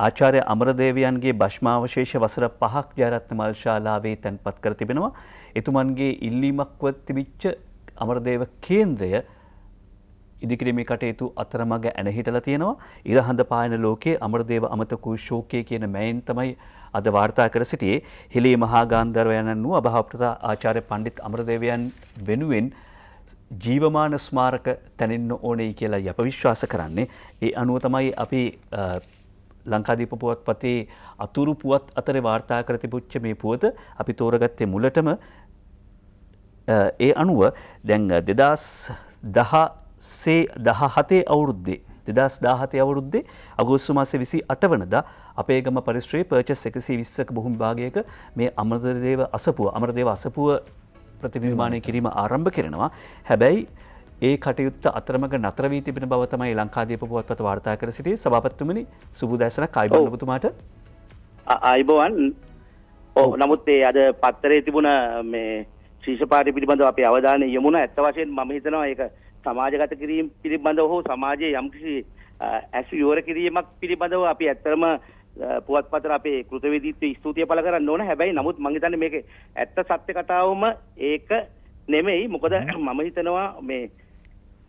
B: ආචාර්ය අමරදේවයන්ගේ භෂ්මාවශේෂ වසර 5ක් ජයරත්න මල් ශාලාවේ තැන්පත් කර තිබෙනවා. එතුමන්ගේ ඉල්ලීමක්ව තිබිච්ච අමරදේව කේන්ද්‍රය ඉදිකිරීමේ කටයුතු අතරමඟ ඇනහිටලා තියෙනවා. ඉරහඳ පායන ලෝකයේ අමරදේව අමතක වූ ශෝකය කියන මෑන් තමයි අද වාර්තා කර සිටියේ. හිලේ මහා ගාන්ධර්වයන්න් වූ අභාවප්‍රත ආචාර්ය පණ්ඩිත් අමරදේවයන් වෙනුවෙන් ජීවමාන ස්මාරක තැනෙන්න ඕනේ කියලා අප විශ්වාස කරන්නේ. ඒ අනුව තමයි අපි ලංකාදීප පුවත්පතේ අතුරු පුවත් අතරේ වාර්තා කර තිබුච්ච මේ පුවත අපි තෝරගත්තේ මුලටම. ඒ අනුව දැන් 2010 2017 අවුරුද්දේ 2017 අවුරුද්දේ අගෝස්තු මාසේ 28 වනදා අපේ ගම පරිශ්‍රයේ පර්චස් 120ක භූමි භාගයක මේ අමරදේව අසපුව ප්‍රතිනිර්මාණය කිරීම ආරම්භ කරනවා. හැබැයි ඒ කටයුත්ත අතරමඟ නතර වී තිබෙන බව තමයි ලංකාදීප පුවත්පත වාර්තා කර සිටියේ. සභාපතිතුමනි සුබ දැසනක් ආයිබෝන් ඔබතුමාට.
D: ආයිබෝන්. නමුත් ඒ අද පත්තරේ තිබුණ මේ ශීර්ෂපාඨය පිළිබඳව අපේ අවධානය යොමුන ඇත්ත වශයෙන් මම හිතනවා ඒක සමාජගත කිරීම පිළිබඳව හෝ සමාජයේ යම්කිසි ඇස් විවර කිරීමක් පිළිබඳව අපි ඇත්තම පුවත්පතට අපේ කෘතවේදීත්වයේ ස්තුතිය පළ කරන්න ඕන. හැබැයි නමුත් මම හිතන්නේ මේක ඇත්ත සත්‍ය කතාවම ඒක නෙමෙයි. මොකද මම හිතනවා මේ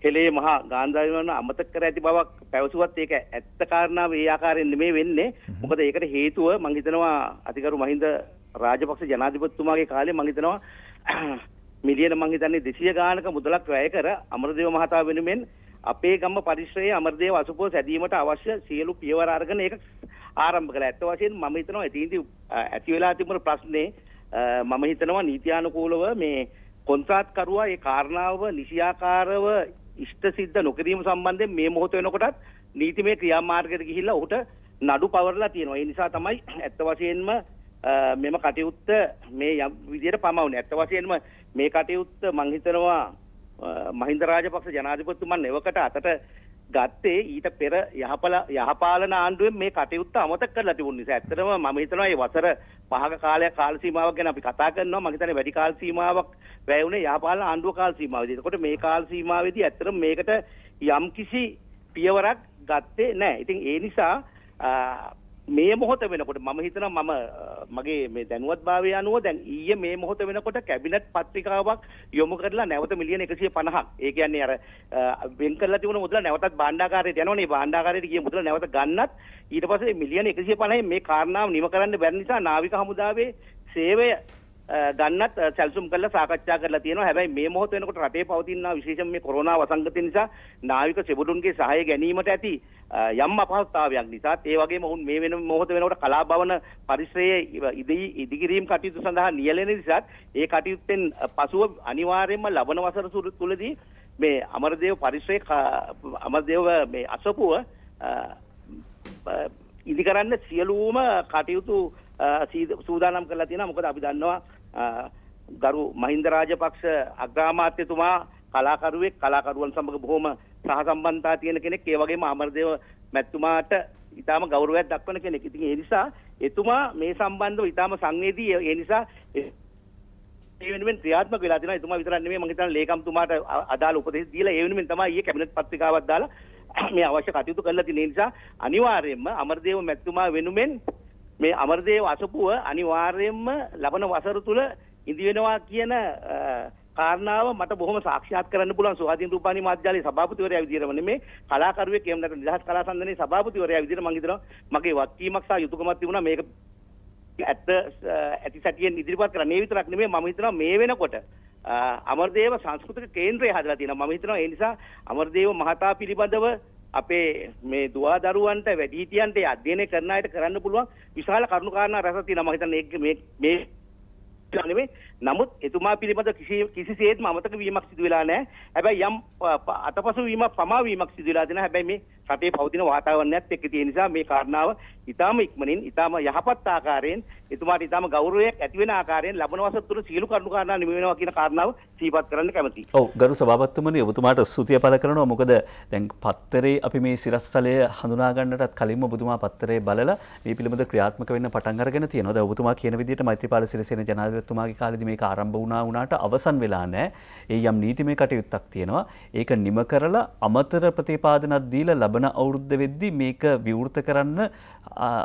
D: හෙළේ මහා ගාන්ධාරයන් අමතක කර ඇති බවක් පැවසුවත් ඒක ඇත්ත කාරණාව ඒ ආකාරයෙන් නෙමෙයි වෙන්නේ. මොකද ඒකට හේතුව මම හිතනවා අතිගරු මහින්ද රාජපක්ෂ ජනාධිපතිතුමාගේ කාලේ මම හිතනවා මිලියන මං හිතන්නේ 200 ගානක මුදලක් වැය කර අමරදේව මහතා වෙනුවෙන් අපේ ගම පරිශ්‍රයේ අමරදේව අසුපුව සැදීමට අවශ්‍ය සියලු පියවර අරගෙන ඒක ආරම්භ කළා. ඇත්ත වශයෙන්ම මම හිතනවා එතෙන්දී ඇති වෙලා තිබුණ ප්‍රශ්නේ මම හිතනවා නීතියානුකූලව මේ කොන්ත්‍රාත්කරුවා ඒ කාරණාව නිසියාකාරව ඉෂ්ට සිද්ධ නොකිරීම සම්බන්ධයෙන් මේ මොහොත වෙනකොටත් නීතිමය ක්‍රියාමාර්ගයකට ගිහිල්ලා ඔහුට නඩු පවරලා තියෙනවා. ඒ නිසා තමයි ඇත්ත වශයෙන්ම මෙම කටයුත්ත මේ යම් විදියට පමවුනේ. ඇත්ත වශයෙන්ම මේ කටයුත්ත මං හිතනවා මහින්ද රාජපක්ෂ ජනාධිපතිතුමන් එවකට අතට ගත්තේ ඊට පෙර යහපාලන ආණ්ඩුවෙන් මේ කටයුත්ත අමතක කරලා තිබුණ නිසා. ඇත්තටම මම හිතනවා මේ වසර 5ක කාලයක් කාල සීමාවක් ගැන අපි කතා කරනවා. මම හිතන්නේ වැඩි කාල සීමාවක් වැය වුණේ යහපාලන ආණ්ඩුව කාල සීමාවේදී. එතකොට මේ කාල සීමාවේදී ඇත්තටම මේකට යම්කිසි පියවරක් ගත්තේ නැහැ. ඉතින් ඒ නිසා මේ මොහොත වෙනකොට මම හිතනවා මගේ මේ දැනුවත්භාවය අනුව දැන් ඊයේ මේ මොහොත වෙනකොට කැබිනට් පත්‍රිකාවක් යොමු කරලා නැවත මිලියන 150ක් ඒ කියන්නේ අර වෙන් කරලා තිබුණ මුදල නැවතත් භාණ්ඩාගාරයට යනවනේ. භාණ්ඩාගාරයට ගිය මුදල නැවත ගන්නත් ඊට පස්සේ මිලියන 150න් මේ කාරණාව නිම කරන්න බැරි නිසා නාවික හමුදාවේ සේවය ගන්නත් සැලසුම් කරලා සාකච්ඡා කරලා තියෙනවා. හැබැයි මේ මොහොත වෙනකොට රටේ පවතින විශේෂයෙන් මේ කොරෝනා වසංගතය නිසා නාවික සෙබඩුන්ගේ සහාය ගැනීමට ඇති යම් අපහසුතාවයක් නිසා ඒ වගේම ඔවුන් මේ වෙන මොහොත වෙනකොට කලාභවන පරිශ්‍රයේ ඉදිකිරීම් කටයුතු සඳහා නියැලෙන නිසා ඒ කටයුත්තෙන් පසුව අනිවාර්යයෙන්ම ලබන වසර තුලදී මේ අමරදේව පරිශ්‍රයේ අමරදේව මේ අසපුව ඉදි කරන්න සියලුම කටයුතු සූදානම් කරලා තියෙනවා. මොකද අපි දන්නවා ගරු මහින්ද රාජපක්ෂ අග්‍රාමාත්‍යතුමා කලාකරුවන් සමග බොහොම සහසම්බන්ධතා තියෙන කෙනෙක්. ඒ වගේම අමරදේව මැතිතුමාට ඊටාම ගෞරවයක් දක්වන කෙනෙක්. ඉතින් ඒ නිසා එතුමා මේ සම්බන්ධව ඊටාම සංවේදී. ඒ නිසා ඒ වෙනුවෙන් ක්‍රියාත්මක වෙලා තියෙනවා. එතුමා විතරක් නෙමෙයි මම හිතන්නේ ලේකම්තුමාට අදාළ උපදෙස් දීලා ඒ වෙනුවෙන් තමයි ඊයේ කැබිනට් පත්‍රිකාවක් දාලා මේ අවශ්‍ය කටයුතු කරලා තියෙන නිසා අනිවාර්යයෙන්ම අමරදේව මැතිතුමා වෙනුවෙන් මේ අමරදේව අසපුව අනිවාර්යයෙන්ම ලබන වසර තුල ඉදි වෙනවා කියන කාරණාව මට බොහොම සාක්ෂාත් කරන්න පුළුවන්. ස්වාධීන රූපවාහිනී මාධ්‍යාලයේ සභාපතිවරයා විදිහටම නෙමේ කලාකරුවෙක් එහෙම නැත්නම් නිදහස් කලා සම්මානයේ සභාපතිවරයා විදිහට මම හිතනවා මගේ වගකීමක් සහ යුතුයකමක් තිබුණා මේක ඇති සැටියෙන් ඉදිරිපත් කරා. මේ විතරක් නෙමෙයි මම හිතනවා මේ වෙනකොට අමරදේව සංස්කෘතික කේන්ද්‍රය හදලා තියෙනවා. මම හිතනවා ඒ නිසා අමරදේව මහතා පිළිබඳව අපේ මේ දුවා දරුවන්ට වැඩිහිටියන්ට අධ්‍යයනය කරන අයට කරන්න පුළුවන් විශාල කරුණු කාරණා රැසක් තියෙනවා. මම හිතන්නේ මේ නෙමෙයි. නමුත් එතුමා පිළිබඳ කිසිසේත්ම අමතක වීමක් සිදු වෙලා නැහැ. හැබැයි යම් අතපසු වීමක් පමා වීමක් සිදු වෙලා තියෙනවා. හැබැයි මේ රටේ පවතින වාතාවරණයත් එක්ක තියෙන නිසා මේ කාරණාව ඊටාම ඉක්මනින් ඊටාම යහපත් ආකාරයෙන් එතුමාට ඊටාම ගෞරවයක් ඇති වෙන ආකාරයෙන් ලබන වසර තුල සියලු කරුණු කාරණා නිම වෙනවා කියන කාරණාව සිහිපත් කරන්න කැමතියි.
B: ඔව් ගරු සභාපතිතුමනි ඔබතුමාට ස්තුතිය පළ කරනවා. මොකද දැන් පත්තරේ අපි මේ සිරස්තලය හඳුනා ගන්නටත් කලින්ම ඔබතුමා පත්තරේ බලලා මේ පිළිබඳ ක්‍රියාත්මක වෙන්න පටන් අරගෙන තියෙනවා. දැන් ඔබතුමා කියන විදිහට මෛත්‍රීපාල සිරිසේන ජනාධිපතිතුමාගේ කාලේදී මේක ආරම්භ වුණාට අවසන් වෙලා නැහැ. ඒ යම් නීතිමය කටයුත්තක් තියෙනවා. ඒක නිම කරලා අමතර ප්‍රතිපාදනක් දීලා ලබන අවුරුද්ද වෙද්දී මේක විවෘත කරන්න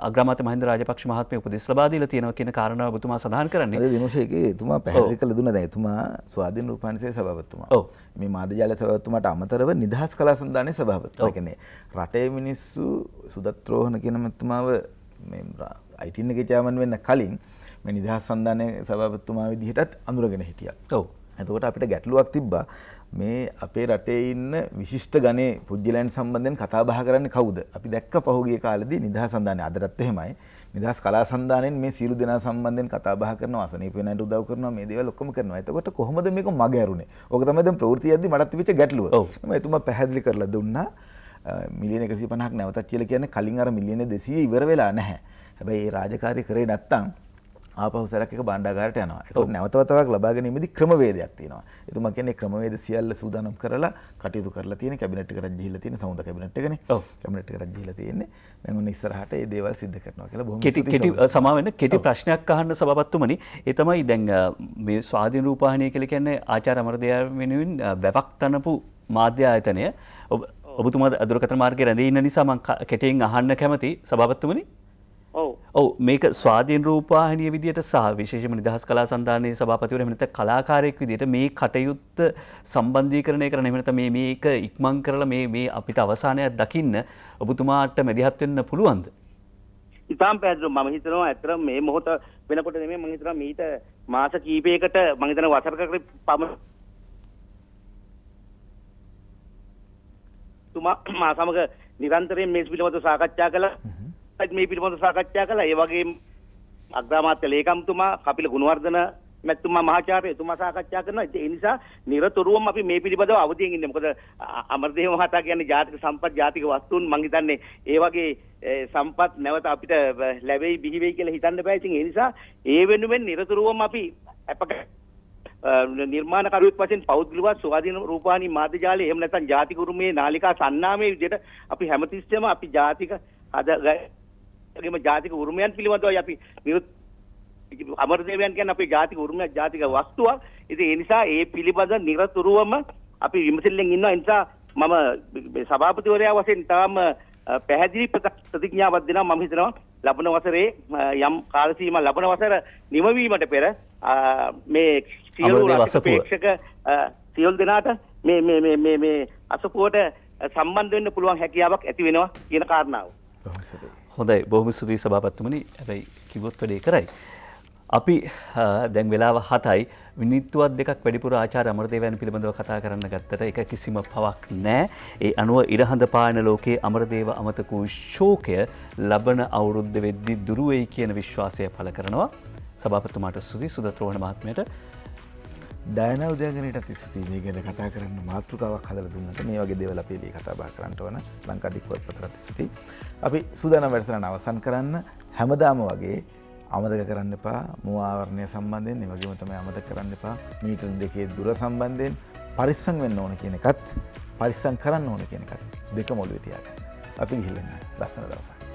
B: අග්‍රාමාත්‍ය මහින්ද රාජපක්ෂ මහත්මයා උපදෙස් ලබා දීලා තියෙනවා කියන කාරණාව ඔබතුමා සඳහන් කරන්නේ.
A: අද විමර්ශකයේ එතුමා පැහැදිලි කළ දුන්නා. දැන් එතුමා ස්වාධීන රූපවාහිනී සභාපතිතුමා.
B: ඔව්.
A: මේ මාධ්‍ය සභාපතිතුමාට අමතරව නිදහස් කලා සන්ධානයේ සභාපතිතුමා. ඒ කියන්නේ රටේ මිනිස්සු සුදත්‍රෝහණ කියන මැතිතුමාව මේ ITN එකේ චෑමන් වෙන්න කලින් මේ නිදහස් සන්ධානයේ සභාපතිතුමා විදිහටත් අඳුරගෙන හිටියා.
B: ඔව්.
A: එතකොට අපිට ගැටලුවක් තිබ්බා මේ අපේ රටේ ඉන්න විශිෂ්ට ගණේ පුජ්‍යලයන් සම්බන්ධයෙන් කතා බහ කරන්නේ කවුද? අපි දැක්ක පහුගිය කාලෙදී නිදහස් සන්ධානයේ අදටත් එහෙමයි. නිදහස් කලා සන්ධානයෙන් මේ සියලු දෙනා සම්බන්ධයෙන් කතා බහ කරනවා, අසනීප වෙනට උදව් කරනවා, මේ දේවල් ඔක්කොම කරනවා. එතකොට කොහොමද මේක මග ඇරුනේ? ඕක තමයි දැන් ප්‍රවෘත්ති යද්දි මටත් තිබිච්ච ගැටලුව. මම එතුමා පැහැදිලි කරලා දුන්නා. මිලියන 150ක් නැවතත් කියලා කියන්නේ කලින් අර මිලියන 200 ඉවර වෙලා නැහැ. හැබැයි මේ රාජකාරිය කරේ නැත්තම් ආපහු සැරයක් එක භාණ්ඩාගාරයට යනවා. ඒකට නැවත වතාවක් ලබා ගැනීමේදී ක්‍රමවේදයක් තියෙනවා. එතුමා කියන්නේ ක්‍රමවේද සියල්ල සූදානම් කරලා කටයුතු කරලා තියෙන කැබිනට් එකකට ගිහිල්ලා තියෙන සමුද කැබිනට් එකනේ. කැබිනට් එකට ගිහිල්ලා තියෙන්නේ. දැන් ඔන්න ඉස්සරහට මේ දේවල් සිද්ධ කරනවා කියලා බොහොම
B: කෙටි සමා වෙන කෙටි ප්‍රශ්නයක් අහන්න සභාපතිතුමනි. ඒ තමයි දැන් මේ ස්වාධීන රූපවාහිනිය කියලා කියන්නේ ආචාර්ය අමරදේව වෙනුවෙන් වැවක් තනපු මාධ්‍ය ආයතනය. ඔබතුමා දුරකථන මාර්ගයේ රැඳී ඉන්න නිසා මම කෙටියෙන් අහන්න කැමති සභාපතිතුමනි. ඔව් මේක ස්වාධීන රූපවාහිනිය විදියට සහ විශේෂයෙන්ම නිදහස් කලා සන්ධානයේ සභාපතිවරු එහෙම නැත්නම් කලාකාරයෙක් විදියට මේ කටයුත්ත සම්බන්ධීකරණය කරන එහෙම නැත්නම් මේක ඉක්මන් කරලා මේ අපිට අවසානයක් දකින්න ඔබතුමාට මැදිහත් වෙන්න පුළුවන්ද?
D: ඉතාම පැහැදිලිව මම හිතනවා ඇත්තටම මේ මොහොත වෙනකොට නෙමෙයි මම හිතනවා මීට මාස කීපයකට මම හිතනවා වසරකට පමණ තුමා මා සමග නිරන්තරයෙන් මේ පිළිබඳව සාකච්ඡා කළා. මේ පිළිබඳව සාකච්ඡා කළා. ඒ වගේම අග්‍රාමාත්‍ය ලේකම්තුමා කපිල ගුණවර්ධන මැතිතුමා මහාචාර්ය එතුමා සාකච්ඡා කරනවා. ඒ නිසා නිරතුරුවම අපි මේ පිළිබඳව අවදියෙන් ඉන්නේ. මොකද අමරදේව මහතා කියන්නේ ජාතික සම්පත් ජාතික වස්තුන් මං හිතන්නේ ඒ වගේ සම්පත් නැවත අපිට ලැබෙයි බිහි වෙයි කියලා හිතන්න බෑ. ඉතින් ඒ නිසා ඒ වෙනුවෙන් නිරතුරුවම අපි නිර්මාණකරුවෙක් වශයෙන් පෞද්ගලිකව ස්වාධීන රූපවාහිනී මාධ්‍ය ජාලය එහෙම නැත්නම් ජාතික උරුමයේ නාලිකා සන්නාමයේ විදිහට අපි හැමතිස්සෙම අපි ජාතික වගේම ජාතික උරුමයන් පිළිබඳව අපි අමරදේවයන් කියන්නේ අපේ ජාතික උරුමයක් ජාතික වස්තුවක්. ඉතින් ඒ නිසා ඒ පිළිබඳ නිරතුරුවම අපි විමසිල්ලෙන් ඉන්නවා. ඒ නිසා මම සභාපතිවරයා වශයෙන් තාම පැහැදිලි ප්‍රතිඥාවක් දෙනවා. මම හිතනවා ලබන වසරේ යම් කාල සීමා ලබන වසර නිමවීමට පෙර මේ සියලු රාජ්‍යපේක්ෂක සියලු දෙනාට මේ අසපුවට සම්බන්ධ වෙන්න පුළුවන් හැකියාවක් ඇති වෙනවා කියන කාරණාව.
B: හොඳයි බොහොම ස්තුතියි සභාපතිතුමනි. හැබැයි කිව්වොත් වැඩේ කරයි. අපි දැන් වෙලාව 7යි මිනිත්තුවක් දෙකක් වැඩිපුර ආචාර්ය අමරදේවයන් පිළිබඳව කතා කරන්න ගත්තට ඒක කිසිම පවක් නැහැ. ඒ අනුව ඉරහඳ පායන ලෝකයේ අමරදේව අමතක වූ ශෝකය ලබන අවුරුද්ද වෙද්දි දුරු වෙයි කියන විශ්වාසය පළ කරනවා. සභාපතිතුමාට ස්තුතියි. සුදත් රෝහණ මහත්මයාට
A: ඩයනා උදයන්ගනටත් ස්තුතියි මේ ගැන කතා කරන්න මාතෘකාවක් හදලා දුන්නට. මේ වගේ දේවල් අපි ඉතින් කතා බහ කරන්න ඕන. ලංකාදීප පුවත්පතට ස්තුතියි. අපි සූදානම් වැඩසටහන අවසන් කරන්න හැමදාම වගේ අමතක කරන්න එපා මුවාවරණය සම්බන්ධයෙන්. ඒ වගේම තමයි අමතක කරන්න එපා මීටර් 2 දුර සම්බන්ධයෙන් පරිස්සම් වෙන්න ඕන කියන එකත් පරිස්සම් කරන්න ඕන කියන එකත් දෙකම ඔළුවේ තියාගන්න. අපි ගිහින් එන්න. ලස්සන දවසක්.